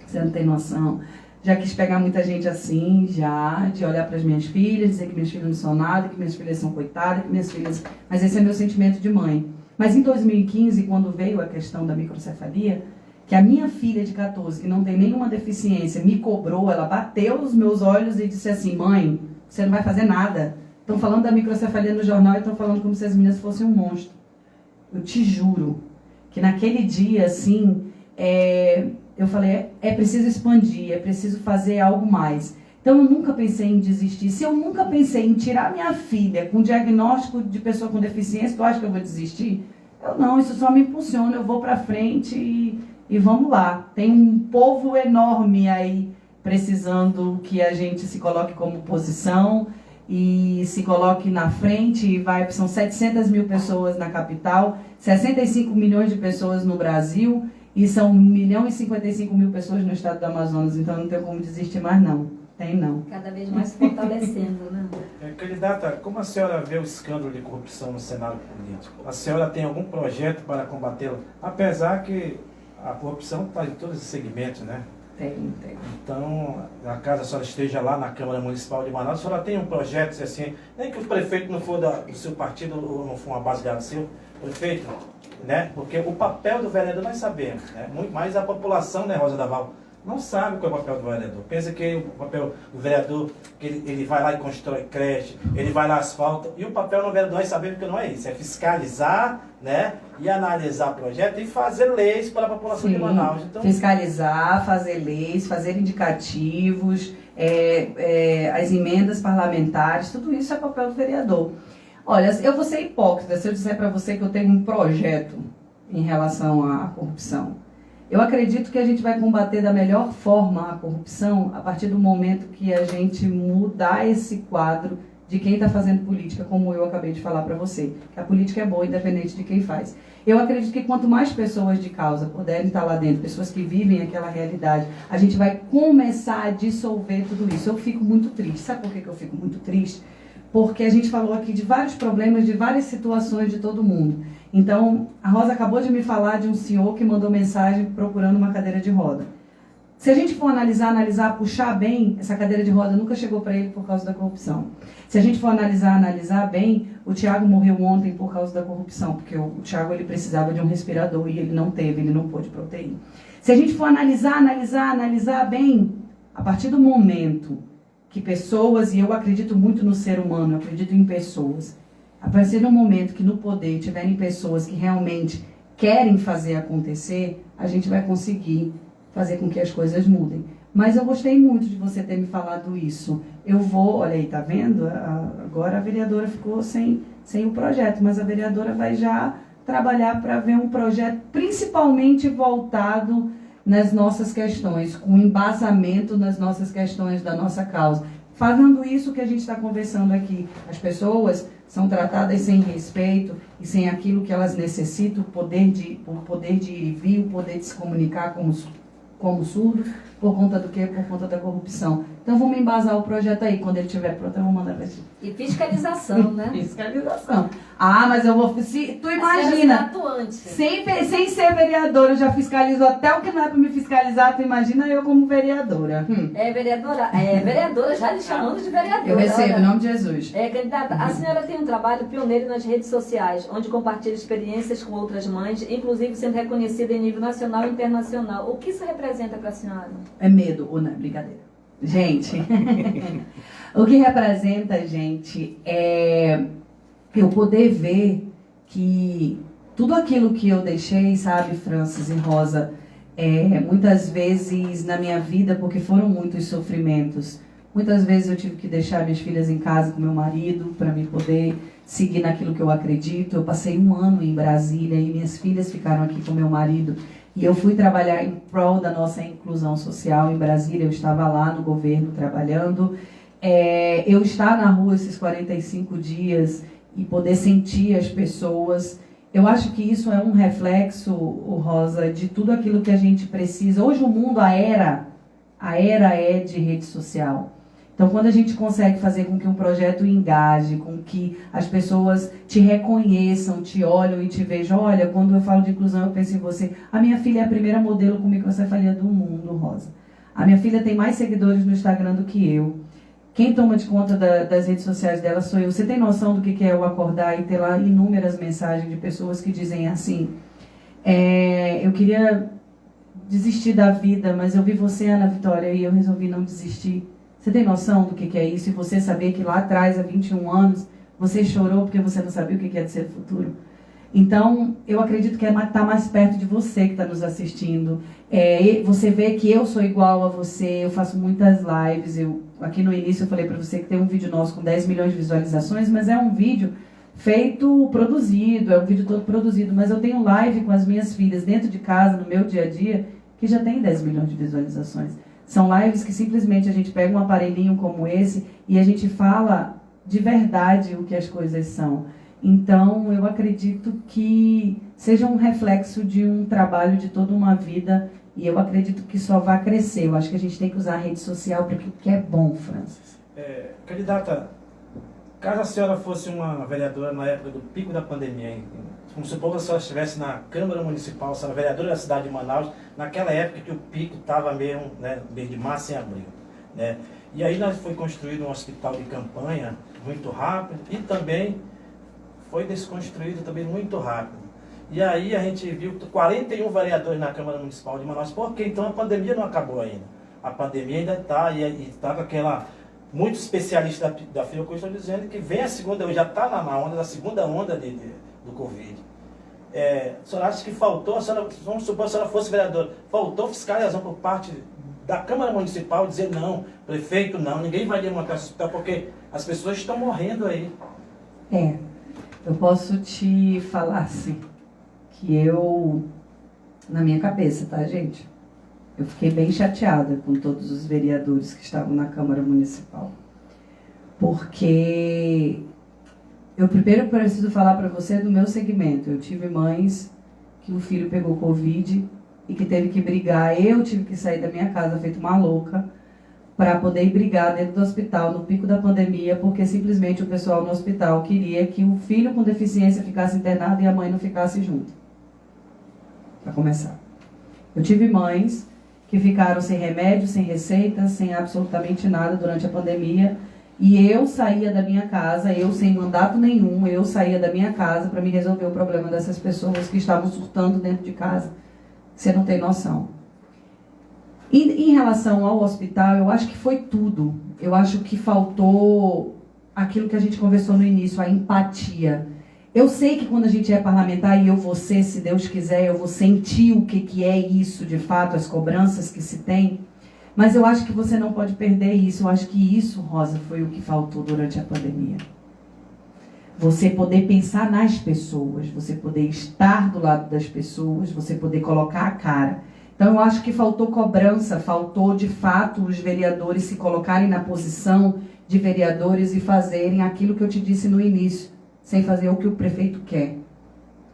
você não tem noção. Já quis pegar muita gente assim, de olhar para as minhas filhas, dizer que minhas filhas não são nada, que minhas filhas são coitadas, que minhas filhas... Mas esse é meu sentimento de mãe. Mas em 2015, quando veio a questão da microcefalia, que a minha filha de 14, que não tem nenhuma deficiência, me cobrou, ela bateu nos meus olhos e disse assim, mãe, você não vai fazer nada. Estão falando da microcefalia no jornal e estão falando como se as meninas fossem um monstro. Eu te juro que naquele dia, assim, eu falei, é preciso expandir, é preciso fazer algo mais. Então eu nunca pensei em desistir. Se eu nunca pensei em tirar minha filha com diagnóstico de pessoa com deficiência, tu acha que eu vou desistir? Eu não, isso só me impulsiona, eu vou para frente e vamos lá. Tem um povo enorme aí precisando que a gente se coloque como oposição e se coloque na frente. E são 700 mil pessoas na capital, 65 milhões de pessoas no Brasil e são 1.055.000 pessoas no estado do Amazonas. Então não tem como desistir mais não. Tem não. Cada vez mais fortalecendo, né? Candidata, como a senhora vê o escândalo de corrupção no cenário político? A senhora tem algum projeto para combatê-lo? Apesar que a corrupção está em todos os segmentos, né? Tem. Então, caso a senhora esteja lá na Câmara Municipal de Manaus, a senhora tem um projeto assim, nem que o prefeito não for do seu partido ou não for uma base de seu prefeito, né? Porque o papel do vereador nós sabemos, né? Muito mais a população, né, Rosa Daval, não sabe qual é o papel do vereador. Pensa que o papel do vereador, que ele vai lá e constrói creche, ele vai lá asfalta, e o papel do vereador nós sabemos que não é isso, é fiscalizar, né, e analisar projeto e fazer leis para a população de Manaus. Então, fiscalizar, fazer leis, fazer indicativos, as emendas parlamentares, tudo isso é papel do vereador. Olha, eu vou ser hipócrita se eu disser para você que eu tenho um projeto em relação à corrupção. Eu acredito que a gente vai combater da melhor forma a corrupção a partir do momento que a gente mudar esse quadro de quem está fazendo política, como eu acabei de falar para você. Que a política é boa, independente de quem faz. Eu acredito que quanto mais pessoas de causa puderem estar lá dentro, pessoas que vivem aquela realidade, a gente vai começar a dissolver tudo isso. Eu fico muito triste. Sabe por que eu fico muito triste? Porque a gente falou aqui de vários problemas, de várias situações de todo mundo. Então, a Rosa acabou de me falar de um senhor que mandou mensagem procurando uma cadeira de roda. Se a gente for analisar, puxar bem, essa cadeira de roda nunca chegou para ele por causa da corrupção. Se a gente for analisar bem, o Tiago morreu ontem por causa da corrupção, porque o Tiago ele precisava de um respirador e ele não teve, ele não pôde proteína. Se a gente for analisar bem, a partir do momento que pessoas, e eu acredito muito no ser humano, eu acredito em pessoas, a partir do momento que no poder tiverem pessoas que realmente querem fazer acontecer, a gente vai conseguir fazer com que as coisas mudem. Mas eu gostei muito de você ter me falado isso. Eu vou, olha aí, tá vendo? Agora a vereadora ficou sem o projeto, mas a vereadora vai já trabalhar para ver um projeto principalmente voltado nas nossas questões, com embasamento nas nossas questões da nossa causa. Fazendo isso que a gente está conversando aqui, as pessoas são tratadas sem respeito e sem aquilo que elas necessitam, o poder de ir e vir, o poder de se comunicar como surdo, por conta do quê? Por conta da corrupção. Então vamos embasar o projeto aí, quando ele estiver pronto eu vou mandar para ti. E fiscalização, né? Fiscalização. Ah, mas eu vou... Tu imagina, atuante. Sem ser vereadora, eu já fiscalizo até o que não é para me fiscalizar, tu imagina eu como vereadora. Vereadora, já lhe chamando de vereadora. Eu recebo, em nome de Jesus. Candidata, a senhora tem um trabalho pioneiro nas redes sociais, onde compartilha experiências com outras mães, inclusive sendo reconhecida em nível nacional e internacional. O que isso representa para a senhora? É medo ou não? Brincadeira. Gente, o que representa, gente, é eu poder ver que tudo aquilo que eu deixei, sabe, Francis e Rosa, muitas vezes na minha vida, porque foram muitos sofrimentos, muitas vezes eu tive que deixar minhas filhas em casa com meu marido para me poder seguir naquilo que eu acredito. Eu passei 1 ano em Brasília e minhas filhas ficaram aqui com meu marido. E eu fui trabalhar em prol da nossa inclusão social em Brasília. Eu estava lá no governo trabalhando. Eu estar na rua esses 45 dias e poder sentir as pessoas. Eu acho que isso é um reflexo, Rosa, de tudo aquilo que a gente precisa. Hoje o mundo, a era é de rede social. Então, quando a gente consegue fazer com que um projeto engaje, com que as pessoas te reconheçam, te olham e te vejam. Olha, quando eu falo de inclusão, eu penso em você. A minha filha é a primeira modelo com microcefalia do mundo, Rosa. A minha filha tem mais seguidores no Instagram do que eu. Quem toma de conta das redes sociais dela sou eu. Você tem noção do que é eu acordar e ter lá inúmeras mensagens de pessoas que dizem assim: eu queria desistir da vida, mas eu vi você, Ana Vitória, e eu resolvi não desistir. Você tem noção do que é isso? E você saber que lá atrás, há 21 anos, você chorou porque você não sabia o que é de ser futuro. Então, eu acredito que está mais perto de você que está nos assistindo. Você vê que eu sou igual a você, eu faço muitas lives. Aqui no início eu falei para você que tem um vídeo nosso com 10 milhões de visualizações, mas é um vídeo produzido, é um vídeo todo produzido. Mas eu tenho live com as minhas filhas dentro de casa, no meu dia a dia, que já tem 10 milhões de visualizações. São lives que simplesmente a gente pega um aparelhinho como esse e a gente fala de verdade o que as coisas são. Então, eu acredito que seja um reflexo de um trabalho de toda uma vida e eu acredito que só vai crescer. Eu acho que a gente tem que usar a rede social para o que é bom, Francis. Candidata, caso a senhora fosse uma vereadora na época do pico da pandemia, vamos supor que a senhora estivesse na Câmara Municipal, a senhora vereadora da cidade de Manaus, naquela época que o pico estava mesmo, né, mês de março e abril, né? E aí nós foi construído um hospital de campanha muito rápido e também foi desconstruído também muito rápido. E aí a gente viu 41 vereadores na Câmara Municipal de Manaus, porque então a pandemia não acabou ainda. A pandemia ainda está, e está com aquela... Muitos especialistas da Fiocruz estão dizendo que vem a segunda, já está na onda da segunda onda do Covid. A senhora acha que faltou, vamos supor que a senhora fosse vereadora, faltou fiscalização por parte da Câmara Municipal, dizer não, prefeito não, ninguém vai desmontar esse hospital porque as pessoas estão morrendo aí. Eu posso te falar assim, que eu, na minha cabeça, tá, gente? Eu fiquei bem chateada com todos os vereadores que estavam na Câmara Municipal. Porque eu primeiro preciso falar para você do meu segmento. Eu tive mães que o filho pegou Covid e que teve que brigar. Eu tive que sair da minha casa feito uma louca para poder ir brigar dentro do hospital no pico da pandemia, porque simplesmente o pessoal no hospital queria que o filho com deficiência ficasse internado e a mãe não ficasse junto. Para começar. Eu tive mães que ficaram sem remédio, sem receita, sem absolutamente nada durante a pandemia. E eu saía da minha casa, eu sem mandato nenhum, eu saía da minha casa para me resolver o problema dessas pessoas que estavam surtando dentro de casa. Você não tem noção. E em relação ao hospital, eu acho que foi tudo. Eu acho que faltou aquilo que a gente conversou no início, a empatia. Eu sei que quando a gente é parlamentar, e eu vou ser, se Deus quiser, eu vou sentir o que é isso, de fato, as cobranças que se tem. Mas eu acho que você não pode perder isso. Eu acho que isso, Rosa, foi o que faltou durante a pandemia. Você poder pensar nas pessoas, você poder estar do lado das pessoas, você poder colocar a cara. Então eu acho que faltou cobrança, faltou de fato os vereadores se colocarem na posição de vereadores e fazerem aquilo que eu te disse no início, sem fazer o que o prefeito quer,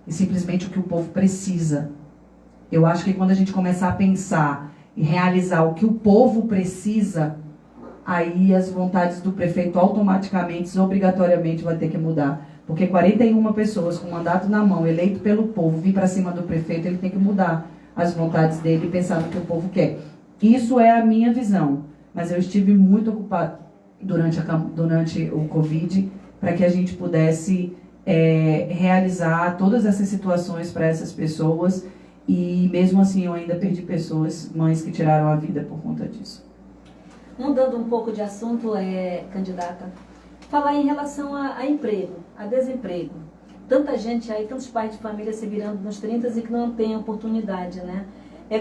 e simplesmente o que o povo precisa. Eu acho que quando a gente começar a pensar e realizar o que o povo precisa, aí as vontades do prefeito automaticamente, obrigatoriamente, vai ter que mudar. Porque 41 pessoas com mandato na mão, eleito pelo povo, vir para cima do prefeito, ele tem que mudar as vontades dele e pensar no que o povo quer. Isso é a minha visão. Mas eu estive muito ocupado durante o Covid para que a gente pudesse realizar todas essas situações para essas pessoas. E mesmo assim eu ainda perdi pessoas, mães que tiraram a vida por conta disso. Mudando um pouco de assunto, candidata, falar em relação a emprego, a desemprego. Tanta gente aí, tantos pais de família se virando nos 30 e que não tem oportunidade, né?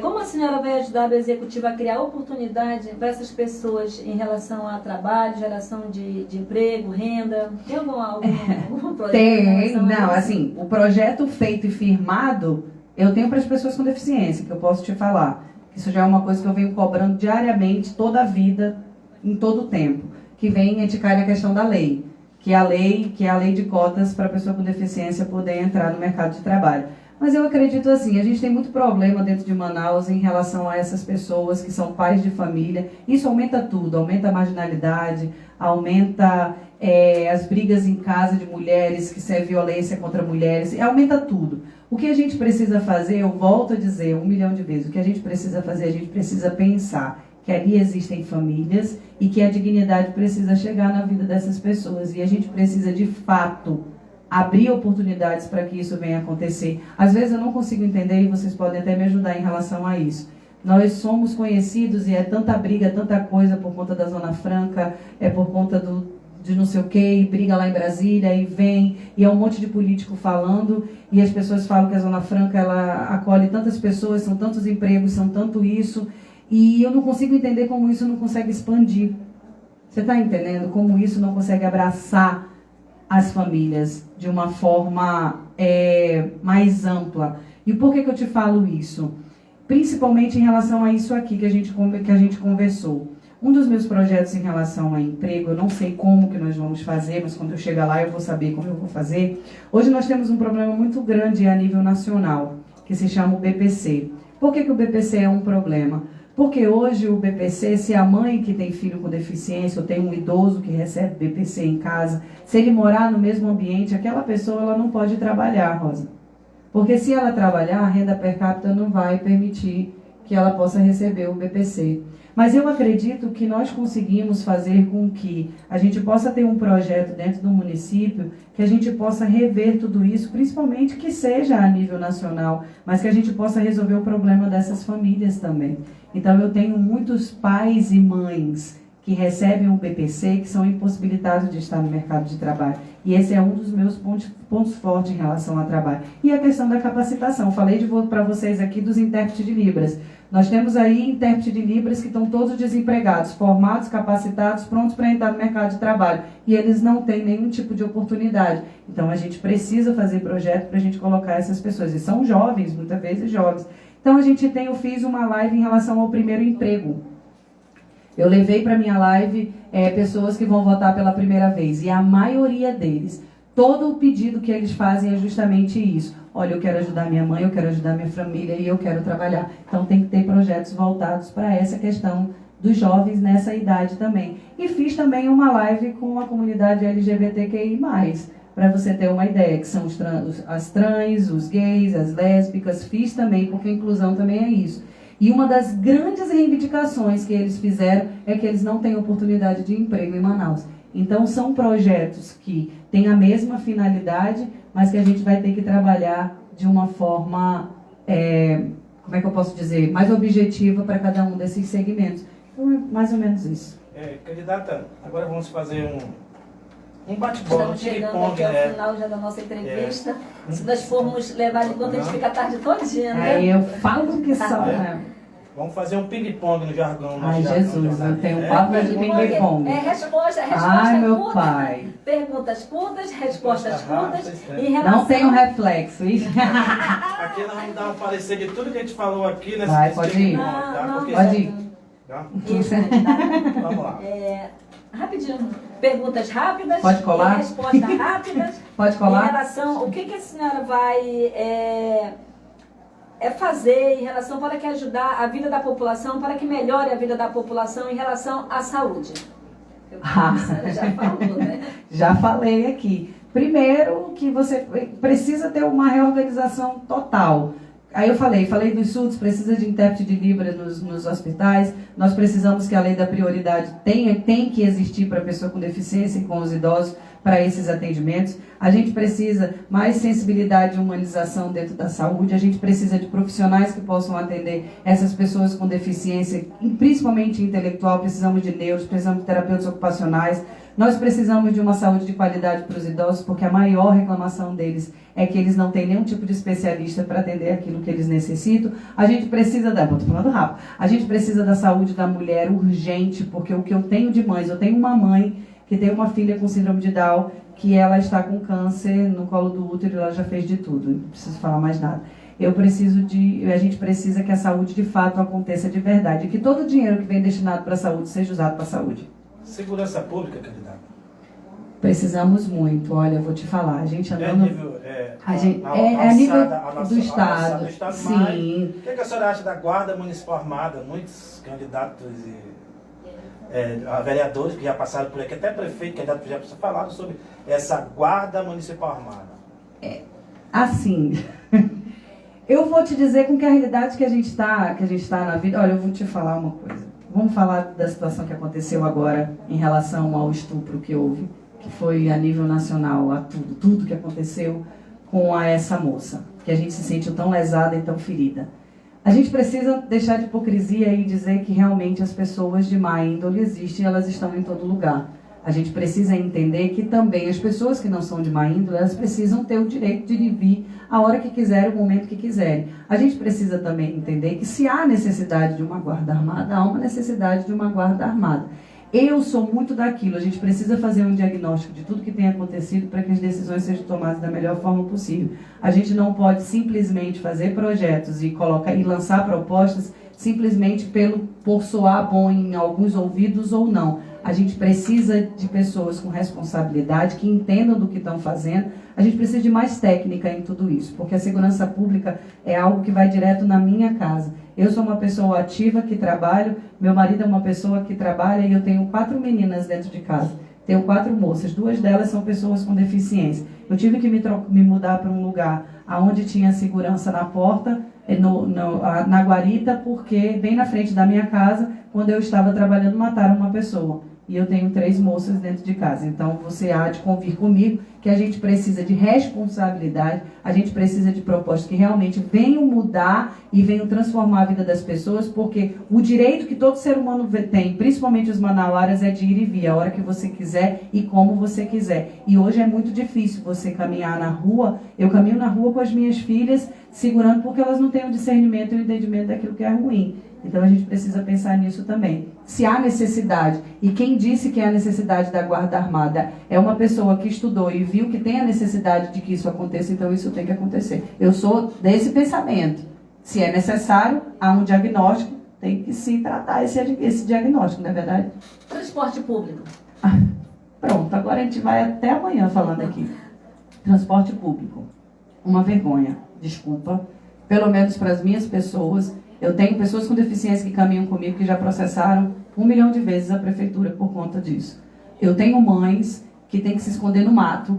Como a senhora vai ajudar o Executivo a criar oportunidade para essas pessoas em relação a trabalho, geração de emprego, renda? Tem algum projeto? Tem, não, assim, o projeto feito e firmado, eu tenho para as pessoas com deficiência, que eu posso te falar. Isso já é uma coisa que eu venho cobrando diariamente, toda a vida, em todo o tempo, que vem eticar a questão da lei, que é a lei de cotas para a pessoa com deficiência poder entrar no mercado de trabalho. Mas eu acredito assim, a gente tem muito problema dentro de Manaus em relação a essas pessoas que são pais de família. Isso aumenta tudo, aumenta a marginalidade, aumenta as brigas em casa de mulheres, que é violência contra mulheres, aumenta tudo. O que a gente precisa fazer, eu volto a dizer 1 milhão de vezes, o que a gente precisa fazer, a gente precisa pensar que ali existem famílias e que a dignidade precisa chegar na vida dessas pessoas. E a gente precisa, de fato, abrir oportunidades para que isso venha acontecer. Às vezes eu não consigo entender e vocês podem até me ajudar em relação a isso. Nós somos conhecidos e é tanta briga, tanta coisa por conta da Zona Franca, é por conta de não sei o quê, e briga lá em Brasília, e vem, e é um monte de político falando, e as pessoas falam que a Zona Franca ela acolhe tantas pessoas, são tantos empregos, são tanto isso, e eu não consigo entender como isso não consegue expandir. Você está entendendo? Como isso não consegue abraçar as famílias de uma forma mais ampla. E por que eu te falo isso? Principalmente em relação a isso aqui que a gente conversou. Um dos meus projetos em relação a emprego, eu não sei como que nós vamos fazer, mas quando eu chegar lá eu vou saber como eu vou fazer. Hoje nós temos um problema muito grande a nível nacional, que se chama o BPC. Por que o BPC é um problema? Porque hoje o BPC, se a mãe que tem filho com deficiência, ou tem um idoso que recebe BPC em casa, se ele morar no mesmo ambiente, aquela pessoa ela não pode trabalhar, Rosa. Porque se ela trabalhar, a renda per capita não vai permitir que ela possa receber o BPC. Mas eu acredito que nós conseguimos fazer com que a gente possa ter um projeto dentro do município, que a gente possa rever tudo isso, principalmente que seja a nível nacional, mas que a gente possa resolver o problema dessas famílias também. Então eu tenho muitos pais e mães que recebem o BPC, que são impossibilitados de estar no mercado de trabalho. E esse é um dos meus pontos fortes em relação ao trabalho. E a questão da capacitação. Falei para vocês aqui dos intérpretes de Libras. Nós temos aí intérpretes de Libras que estão todos desempregados, formados, capacitados, prontos para entrar no mercado de trabalho. E eles não têm nenhum tipo de oportunidade. Então a gente precisa fazer projeto para a gente colocar essas pessoas. E são jovens, muitas vezes jovens. Então eu fiz uma live em relação ao primeiro emprego. Eu levei para minha live pessoas que vão votar pela primeira vez. E a maioria deles, todo o pedido que eles fazem é justamente isso. Olha, eu quero ajudar minha mãe, eu quero ajudar minha família e eu quero trabalhar. Então tem que ter projetos voltados para essa questão dos jovens nessa idade também. E fiz também uma live com a comunidade LGBTQI+, para você ter uma ideia, que são as trans, os gays, as lésbicas. Fiz também, porque a inclusão também é isso. E uma das grandes reivindicações que eles fizeram é que eles não têm oportunidade de emprego em Manaus. Então, são projetos que têm a mesma finalidade, mas que a gente vai ter que trabalhar de uma forma, como é que eu posso dizer, mais objetiva para cada um desses segmentos. Então, é mais ou menos isso. Candidata, agora vamos fazer um bate-bola, Estamos chegando aqui ao final já da nossa entrevista. Se nós formos levar de conta, a gente fica a tarde todinha, né? Eu falo que só, né? Vamos fazer um ping-pong no jargão. Ai, Jesus, eu tenho um papo de ping-pong. Resposta Ai, meu curta. pai. Perguntas curtas, respostas curtas. Não tem um reflexo. Aqui nós vamos dar um parecer de tudo que a gente falou aqui. Vai, pode ir. Pode ir. Tá? Isso, Vamos lá. Rapidinho. Perguntas rápidas. Pode colar? Respostas rápidas. Pode colar? Em relação, o que a senhora vai fazer em relação para que ajudar a vida da população, para que melhore a vida da população em relação à saúde? A senhora já falou, né? Já falei aqui. Primeiro, que você precisa ter uma reorganização total. Aí eu falei dos surdos, precisa de intérprete de Libras nos hospitais, nós precisamos que a lei da prioridade tem que existir para a pessoa com deficiência e com os idosos, para esses atendimentos. A gente precisa mais sensibilidade e humanização dentro da saúde, a gente precisa de profissionais que possam atender essas pessoas com deficiência, principalmente intelectual, precisamos de neuros, precisamos de terapeutas ocupacionais, nós precisamos de uma saúde de qualidade para os idosos, porque a maior reclamação deles é que eles não têm nenhum tipo de especialista para atender aquilo que eles necessitam. A gente precisa estou falando rápido, a gente precisa da saúde da mulher urgente, porque o que eu tenho de mães, eu tenho uma mãe que tem uma filha com síndrome de Down, que ela está com câncer no colo do útero e ela já fez de tudo, não preciso falar mais nada. A gente precisa que a saúde de fato aconteça de verdade, e que todo o dinheiro que vem destinado para a saúde seja usado para a saúde. Segurança pública, candidata? Precisamos muito, olha, eu vou te falar, a gente andando... a nível do Estado, sim. O que a senhora acha da Guarda Municipal Armada? Muitos candidatos a vereadores que já passaram por aqui, até prefeito, candidato que já falaram sobre essa Guarda Municipal Armada. Assim, eu vou te dizer com que a realidade que a gente está na vida. Olha, eu vou te falar uma coisa. Vamos falar da situação que aconteceu agora em relação ao estupro que houve, que foi a nível nacional, a tudo que aconteceu com essa moça, que a gente se sentiu tão lesada e tão ferida. A gente precisa deixar de hipocrisia e dizer que realmente as pessoas de má índole existem, elas estão em todo lugar. A gente precisa entender que também as pessoas que não são de má índole, elas precisam ter o direito de vir a hora que quiserem, o momento que quiserem. A gente precisa também entender que se há necessidade de uma guarda armada, há uma necessidade de uma guarda armada. Eu sou muito daquilo, a gente precisa fazer um diagnóstico de tudo que tem acontecido para que as decisões sejam tomadas da melhor forma possível. A gente não pode simplesmente fazer projetos e lançar propostas simplesmente por soar bom em alguns ouvidos ou não. A gente precisa de pessoas com responsabilidade, que entendam do que estão fazendo. A gente precisa de mais técnica em tudo isso, porque a segurança pública é algo que vai direto na minha casa. Eu sou uma pessoa ativa que trabalho, meu marido é uma pessoa que trabalha e eu tenho 4 meninas dentro de casa. Tenho 4 moças, 2 delas são pessoas com deficiência. Eu tive que me mudar para um lugar onde tinha segurança na porta, na guarita, porque bem na frente da minha casa, quando eu estava trabalhando, mataram uma pessoa. E eu tenho 3 moças dentro de casa. Então, você há de convir comigo que a gente precisa de responsabilidade, a gente precisa de propostas que realmente venham mudar e venham transformar a vida das pessoas, porque o direito que todo ser humano tem, principalmente os manauaras, é de ir e vir, a hora que você quiser e como você quiser. E hoje é muito difícil você caminhar na rua. Eu caminho na rua com as minhas filhas, segurando, porque elas não têm o discernimento e o entendimento daquilo que é ruim. Então a gente precisa pensar nisso também. Se há necessidade, e quem disse que há necessidade da guarda armada é uma pessoa que estudou e viu que tem a necessidade de que isso aconteça, então isso tem que acontecer. Eu sou desse pensamento. Se é necessário, há um diagnóstico, tem que se tratar esse diagnóstico, não é verdade? Transporte público. Pronto, agora a gente vai até amanhã falando aqui. Transporte público. Uma vergonha, desculpa. Pelo menos para as minhas pessoas. Eu tenho pessoas com deficiência que caminham comigo que já processaram 1 milhão de vezes a prefeitura por conta disso. Eu tenho mães que têm que se esconder no mato,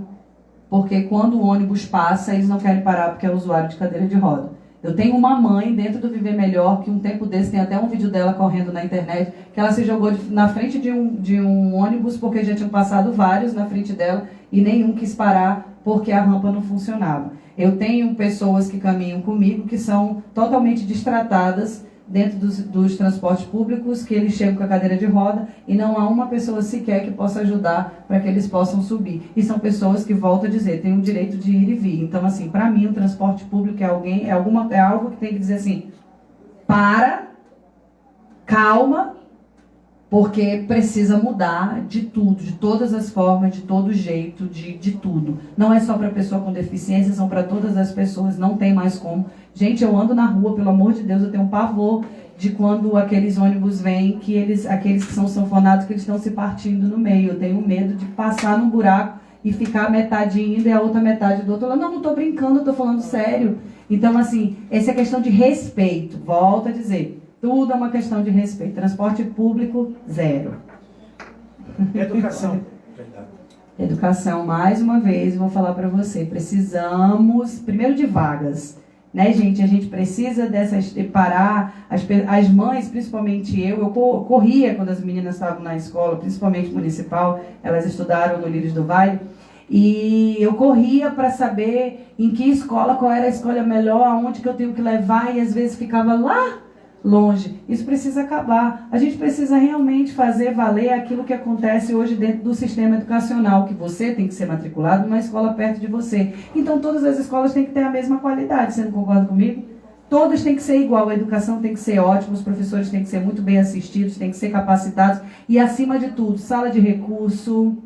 porque quando o ônibus passa, eles não querem parar porque é usuário de cadeira de roda. Eu tenho uma mãe dentro do Viver Melhor, que um tempo desse, tem até um vídeo dela correndo na internet, que ela se jogou na frente de um ônibus, porque já tinham passado vários na frente dela, e nenhum quis parar porque a rampa não funcionava. Eu tenho pessoas que caminham comigo que são totalmente destratadas dentro dos transportes públicos, que eles chegam com a cadeira de roda e não há uma pessoa sequer que possa ajudar para que eles possam subir. E são pessoas que, volto a dizer, têm o direito de ir e vir. Então, assim, para mim, o transporte público é algo que tem que dizer assim, calma, porque precisa mudar de tudo, de todas as formas, de todo jeito, de tudo. Não é só para pessoa com deficiência, são para todas as pessoas, não tem mais como. Gente, eu ando na rua, pelo amor de Deus, eu tenho um pavor de quando aqueles ônibus vêm, aqueles que são sanfonados, que eles estão se partindo no meio. Eu tenho medo de passar num buraco e ficar a metade indo e a outra metade do outro. Não estou brincando, estou falando sério. Então, assim, essa é questão de respeito. Volto a dizer. Tudo é uma questão de respeito. Transporte público, 0. Educação. Educação, mais uma vez, vou falar para você. Precisamos, primeiro, de vagas. Né, gente? A gente precisa parar, as mães, principalmente eu corria quando as meninas estavam na escola, principalmente municipal, elas estudaram no Lírios do Vale, e eu corria para saber em que escola, qual era a escola melhor, aonde que eu tenho que levar, e às vezes ficava lá longe. Isso precisa acabar. A gente precisa realmente fazer valer aquilo que acontece hoje dentro do sistema educacional, que você tem que ser matriculado numa escola perto de você. Então todas as escolas têm que ter a mesma qualidade. Você não concorda comigo? Todas têm que ser igual. A educação tem que ser ótima, os professores têm que ser muito bem assistidos, têm que ser capacitados e, acima de tudo, sala de recurso,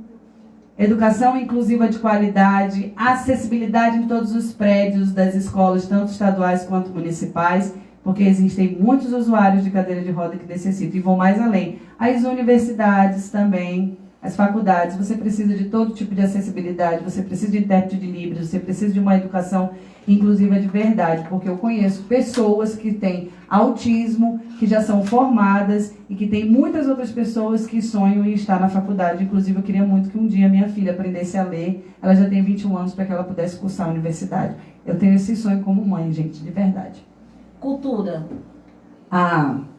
educação inclusiva de qualidade, acessibilidade em todos os prédios das escolas, tanto estaduais quanto municipais, porque existem muitos usuários de cadeira de roda que necessitam e vão mais além. As universidades também, as faculdades, você precisa de todo tipo de acessibilidade, você precisa de intérprete de Libras, você precisa de uma educação inclusiva de verdade, porque eu conheço pessoas que têm autismo, que já são formadas e que tem muitas outras pessoas que sonham em estar na faculdade. Inclusive, eu queria muito que um dia minha filha aprendesse a ler. Ela já tem 21 anos para que ela pudesse cursar a universidade. Eu tenho esse sonho como mãe, gente, de verdade. Cultura.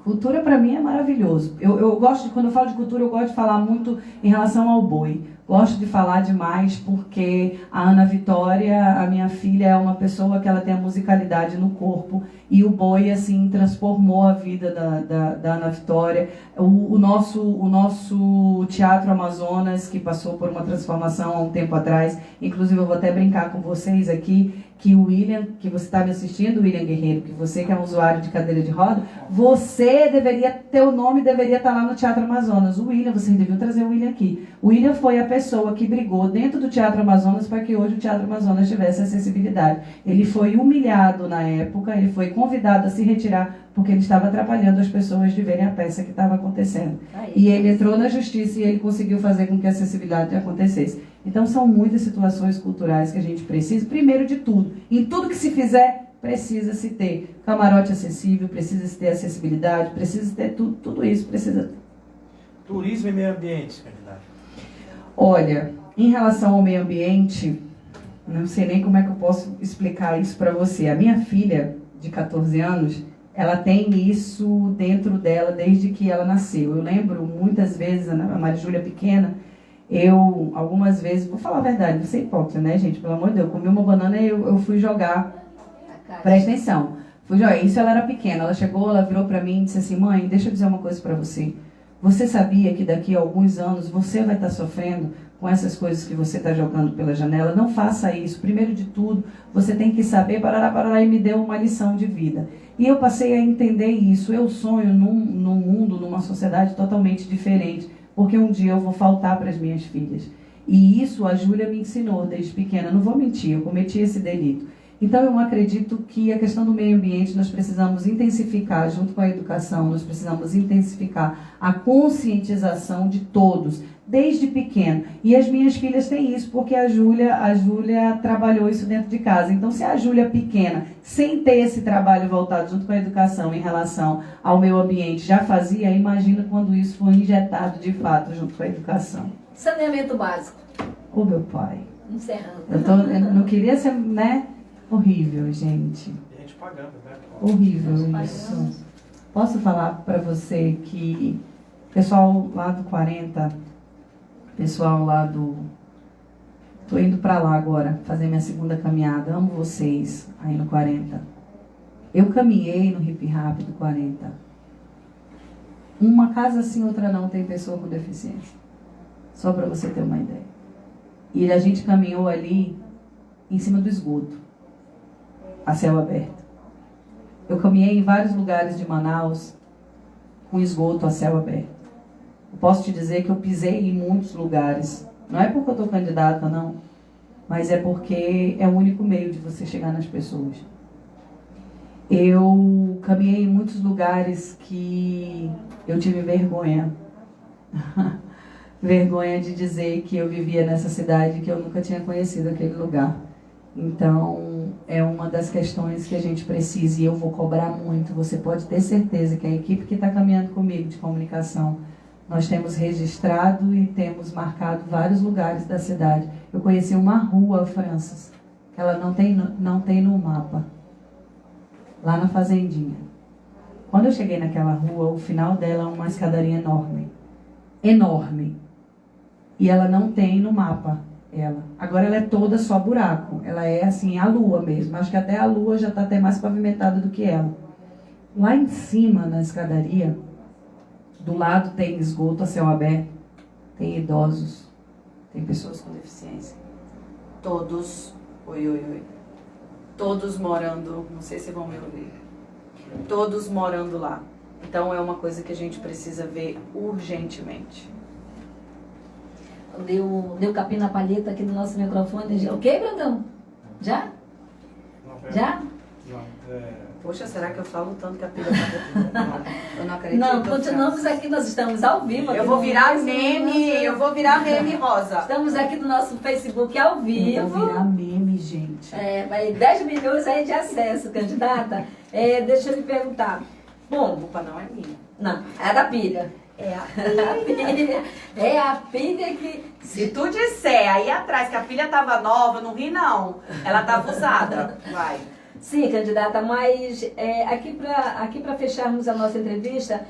Cultura para mim é maravilhoso. Eu gosto quando eu falo de cultura, eu gosto de falar muito em relação ao boi. Gosto de falar demais porque a Ana Vitória, a minha filha, é uma pessoa que ela tem a musicalidade no corpo e o boi, assim, transformou a vida da Ana Vitória. O nosso Teatro Amazonas, que passou por uma transformação há um tempo atrás, inclusive eu vou até brincar com vocês aqui, que o William, que você está me assistindo, William Guerreiro, que você que é um usuário de cadeira de roda, teu nome deveria estar lá no Teatro Amazonas. O William, vocês deviam trazer o William aqui. O William foi a pessoa que brigou dentro do Teatro Amazonas para que hoje o Teatro Amazonas tivesse acessibilidade. Ele foi humilhado na época, ele foi convidado a se retirar porque ele estava atrapalhando as pessoas de verem a peça que estava acontecendo. E ele entrou na justiça e ele conseguiu fazer com que a acessibilidade acontecesse. Então são muitas situações culturais que a gente precisa, primeiro de tudo, em tudo que se fizer, precisa-se ter camarote acessível, precisa-se ter acessibilidade, precisa ter tudo isso, precisa ter. Turismo e meio ambiente, candidato. Olha, em relação ao meio ambiente, não sei nem como é que eu posso explicar isso para você. A minha filha, de 14 anos, ela tem isso dentro dela desde que ela nasceu. Eu lembro muitas vezes, a Maria Júlia pequena, eu, algumas vezes, vou falar a verdade, não sei hipócrita, né, gente? Pelo amor de Deus, eu comi uma banana e eu fui jogar. Presta atenção. Fui jogar. Isso ela era pequena. Ela chegou, ela virou pra mim e disse assim: mãe, deixa eu dizer uma coisa pra você. Você sabia que daqui a alguns anos você vai estar sofrendo com essas coisas que você está jogando pela janela? Não faça isso. Primeiro de tudo, você tem que saber, parará, e me deu uma lição de vida. E eu passei a entender isso. Eu sonho num mundo, numa sociedade totalmente diferente, porque um dia eu vou faltar para as minhas filhas. E isso a Júlia me ensinou desde pequena. Não vou mentir, eu cometi esse delito. Então eu acredito que a questão do meio ambiente nós precisamos intensificar, junto com a educação, nós precisamos intensificar a conscientização de todos, desde pequeno. E as minhas filhas têm isso, porque a Júlia trabalhou isso dentro de casa. Então, se a Júlia pequena, sem ter esse trabalho voltado junto com a educação em relação ao meio ambiente, já fazia, imagina quando isso foi injetado de fato junto com a educação. Saneamento básico. Ô, meu pai. Encerrando. Eu não queria ser, né? Horrível, gente. E a gente pagando, né? Horrível isso. Posso falar para você que o pessoal lá do 40, pessoal lá do... Tô indo para lá agora, fazer minha segunda caminhada. Amo vocês aí no 40. Eu caminhei no Hip Hop do 40. Uma casa sim, outra não tem pessoa com deficiência. Só para você ter uma ideia. E a gente caminhou ali em cima do esgoto, a céu aberto. Eu caminhei em vários lugares de Manaus com esgoto a céu aberto. Eu posso te dizer que eu pisei em muitos lugares. Não é porque eu estou candidata, não. Mas é porque é o único meio de você chegar nas pessoas. Eu caminhei em muitos lugares que eu tive vergonha. Vergonha de dizer que eu vivia nessa cidade e que eu nunca tinha conhecido aquele lugar. Então, é uma das questões que a gente precisa e eu vou cobrar muito. Você pode ter certeza que a equipe que está caminhando comigo de comunicação, nós temos registrado e temos marcado vários lugares da cidade. Eu conheci uma rua, Francis, que ela não tem no mapa. lá na fazendinha. Quando eu cheguei naquela rua, o final dela é uma escadaria enorme. Enorme. E ela não tem no mapa, ela. Agora ela é toda só buraco. Ela é assim, a lua mesmo. Acho que até a lua já está até mais pavimentada do que ela. Lá em cima, na escadaria, do lado tem esgoto a céu aberto, tem idosos, tem pessoas com deficiência. Todos, todos morando, não sei se vão me ouvir, todos morando lá. Então é uma coisa que a gente precisa ver urgentemente. Deu capim na palheta aqui no nosso microfone. Ok, Brandão? Já? Já? Poxa, será que eu falo tanto que a pilha tá eu não acredito. Não, continuamos aqui, nós estamos ao vivo. Eu vou virar meme, Rosa. Estamos aqui no nosso Facebook ao vivo. Eu vou virar meme, gente. Vai 10 milhões aí de acesso, candidata. Deixa eu lhe perguntar. Bom, A culpa não é minha. não, é da pilha. É a pilha que... Se tu disser aí atrás que a pilha tava nova, não ri não. Ela tava usada. Vai. Sim, candidata, mas aqui para fecharmos a nossa entrevista,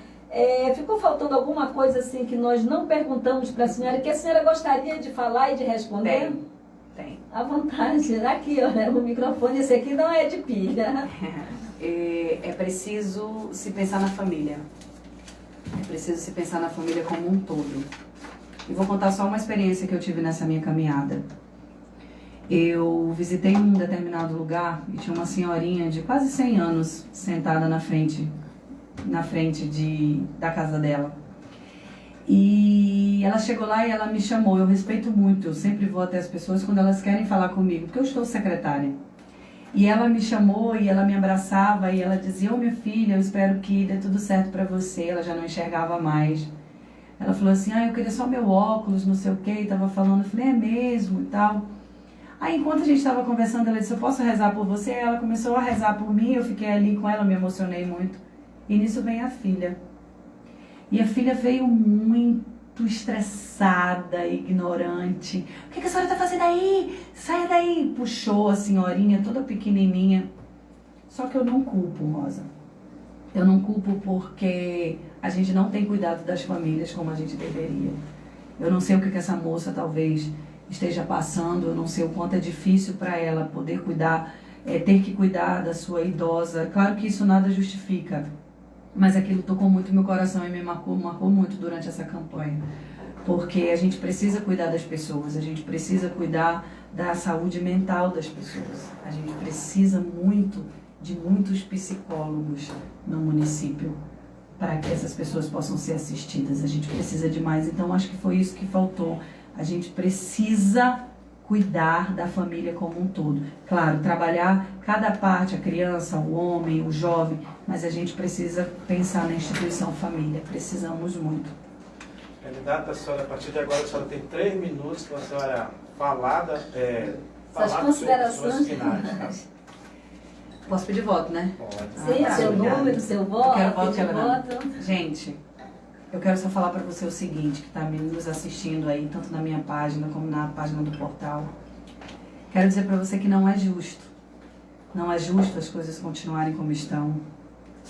ficou faltando alguma coisa assim que nós não perguntamos para a senhora, que a senhora gostaria de falar e de responder? Tem. À vontade. Aqui, olha, o microfone, esse aqui não é de pilha. É preciso se pensar na família. É preciso se pensar na família como um todo. E vou contar só uma experiência que eu tive nessa minha caminhada. Eu visitei um determinado lugar e tinha uma senhorinha de quase 100 anos sentada na frente da casa dela. E ela chegou lá e ela me chamou. Eu respeito muito, eu sempre vou até as pessoas quando elas querem falar comigo, porque eu estou secretária. E ela me chamou e ela me abraçava e ela dizia: "Ô, minha filha, eu espero que dê tudo certo pra você." Ela já não enxergava mais. Ela falou assim: "Eu queria só meu óculos, não sei o que." E tava falando, eu falei: "É mesmo?" e tal. Aí, enquanto a gente estava conversando, ela disse: "Eu posso rezar por você?" Ela começou a rezar por mim, eu fiquei ali com ela, me emocionei muito. E nisso vem a filha. E a filha veio muito estressada, ignorante. "O que a senhora está fazendo aí? Saia daí!" Puxou a senhorinha, toda pequenininha. Só que eu não culpo, Rosa. Eu não culpo porque a gente não tem cuidado das famílias como a gente deveria. Eu não sei o que essa moça talvez esteja passando, eu não sei o quanto é difícil para ela poder cuidar, ter que cuidar da sua idosa. Claro que isso nada justifica, mas aquilo tocou muito meu coração e me marcou muito durante essa campanha. Porque a gente precisa cuidar das pessoas, a gente precisa cuidar da saúde mental das pessoas. A gente precisa muito de muitos psicólogos no município para que essas pessoas possam ser assistidas. A gente precisa de mais, então acho que foi isso que faltou. A gente precisa cuidar da família como um todo. Claro, trabalhar cada parte, a criança, o homem, o jovem, mas a gente precisa pensar na instituição família. Precisamos muito. Candidata, a senhora, a partir de agora, a senhora tem 3 minutos para a senhora falar Suas considerações finais. Posso pedir voto, né? Pode. Sim, seu número, seu voto. Eu quero voto, pedir voto. Gente, eu quero só falar para você o seguinte, que está nos assistindo aí, tanto na minha página como na página do portal. Quero dizer para você que não é justo. Não é justo as coisas continuarem como estão.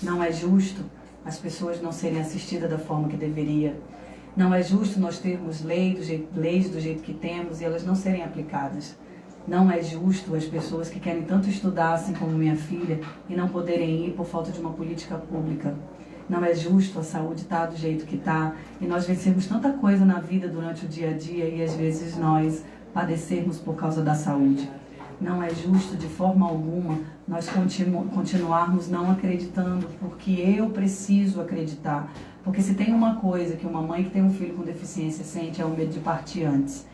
Não é justo as pessoas não serem assistidas da forma que deveria. Não é justo nós termos leis do jeito que temos e elas não serem aplicadas. Não é justo as pessoas que querem tanto estudar, assim como minha filha, e não poderem ir por falta de uma política pública. Não é justo a saúde estar do jeito que está e nós vencemos tanta coisa na vida durante o dia a dia e às vezes nós padecermos por causa da saúde. Não é justo de forma alguma nós continuarmos não acreditando, porque eu preciso acreditar. Porque se tem uma coisa que uma mãe que tem um filho com deficiência sente é o medo de partir antes.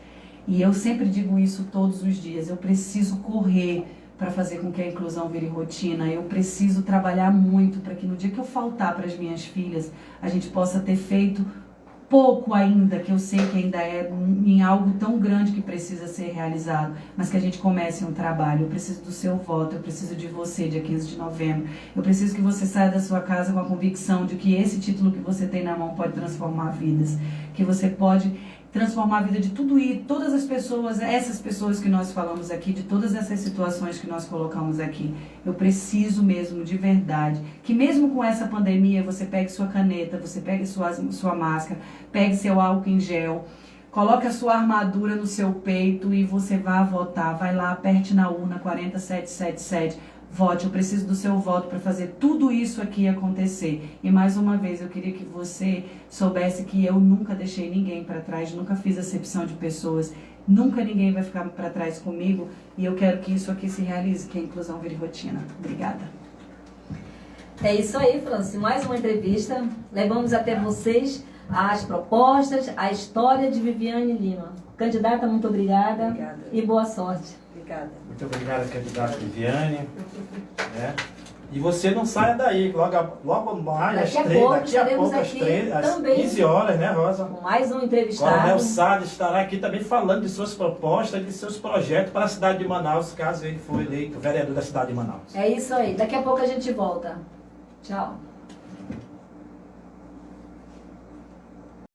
E eu sempre digo isso todos os dias, eu preciso correr para fazer com que a inclusão vire rotina. Eu preciso trabalhar muito para que no dia que eu faltar para as minhas filhas, a gente possa ter feito pouco ainda, que eu sei que ainda é em algo tão grande que precisa ser realizado, mas que a gente comece um trabalho. Eu preciso do seu voto, eu preciso de você, dia 15 de novembro. Eu preciso que você saia da sua casa com a convicção de que esse título que você tem na mão pode transformar vidas, que você pode transformar a vida de tudo e todas as pessoas, essas pessoas que nós falamos aqui, de todas essas situações que nós colocamos aqui. Eu preciso mesmo, de verdade, que mesmo com essa pandemia, você pegue sua caneta, você pegue sua máscara, pegue seu álcool em gel, coloque a sua armadura no seu peito e você vá votar. Vai lá, aperte na urna 40777. Vote, eu preciso do seu voto para fazer tudo isso aqui acontecer. E mais uma vez, eu queria que você soubesse que eu nunca deixei ninguém para trás, nunca fiz acepção de pessoas, nunca ninguém vai ficar para trás comigo. E eu quero que isso aqui se realize, que a inclusão vire rotina. Obrigada. É isso aí, Franci. Mais uma entrevista. Levamos até vocês as propostas, a história de Viviane Lima. Candidata, muito obrigada. Obrigada. E boa sorte. Obrigada. Muito obrigado, candidata Viviane. Né? E você não saia daí, logo mais, às Daqui a pouco, daqui a pouco, às aqui às também 15 horas, né, Rosa? Com mais um Coronel entrevistado. Salles estará aqui também falando de suas propostas, de seus projetos para a cidade de Manaus, caso ele for eleito vereador da cidade de Manaus. É isso aí. Daqui a pouco a gente volta. Tchau.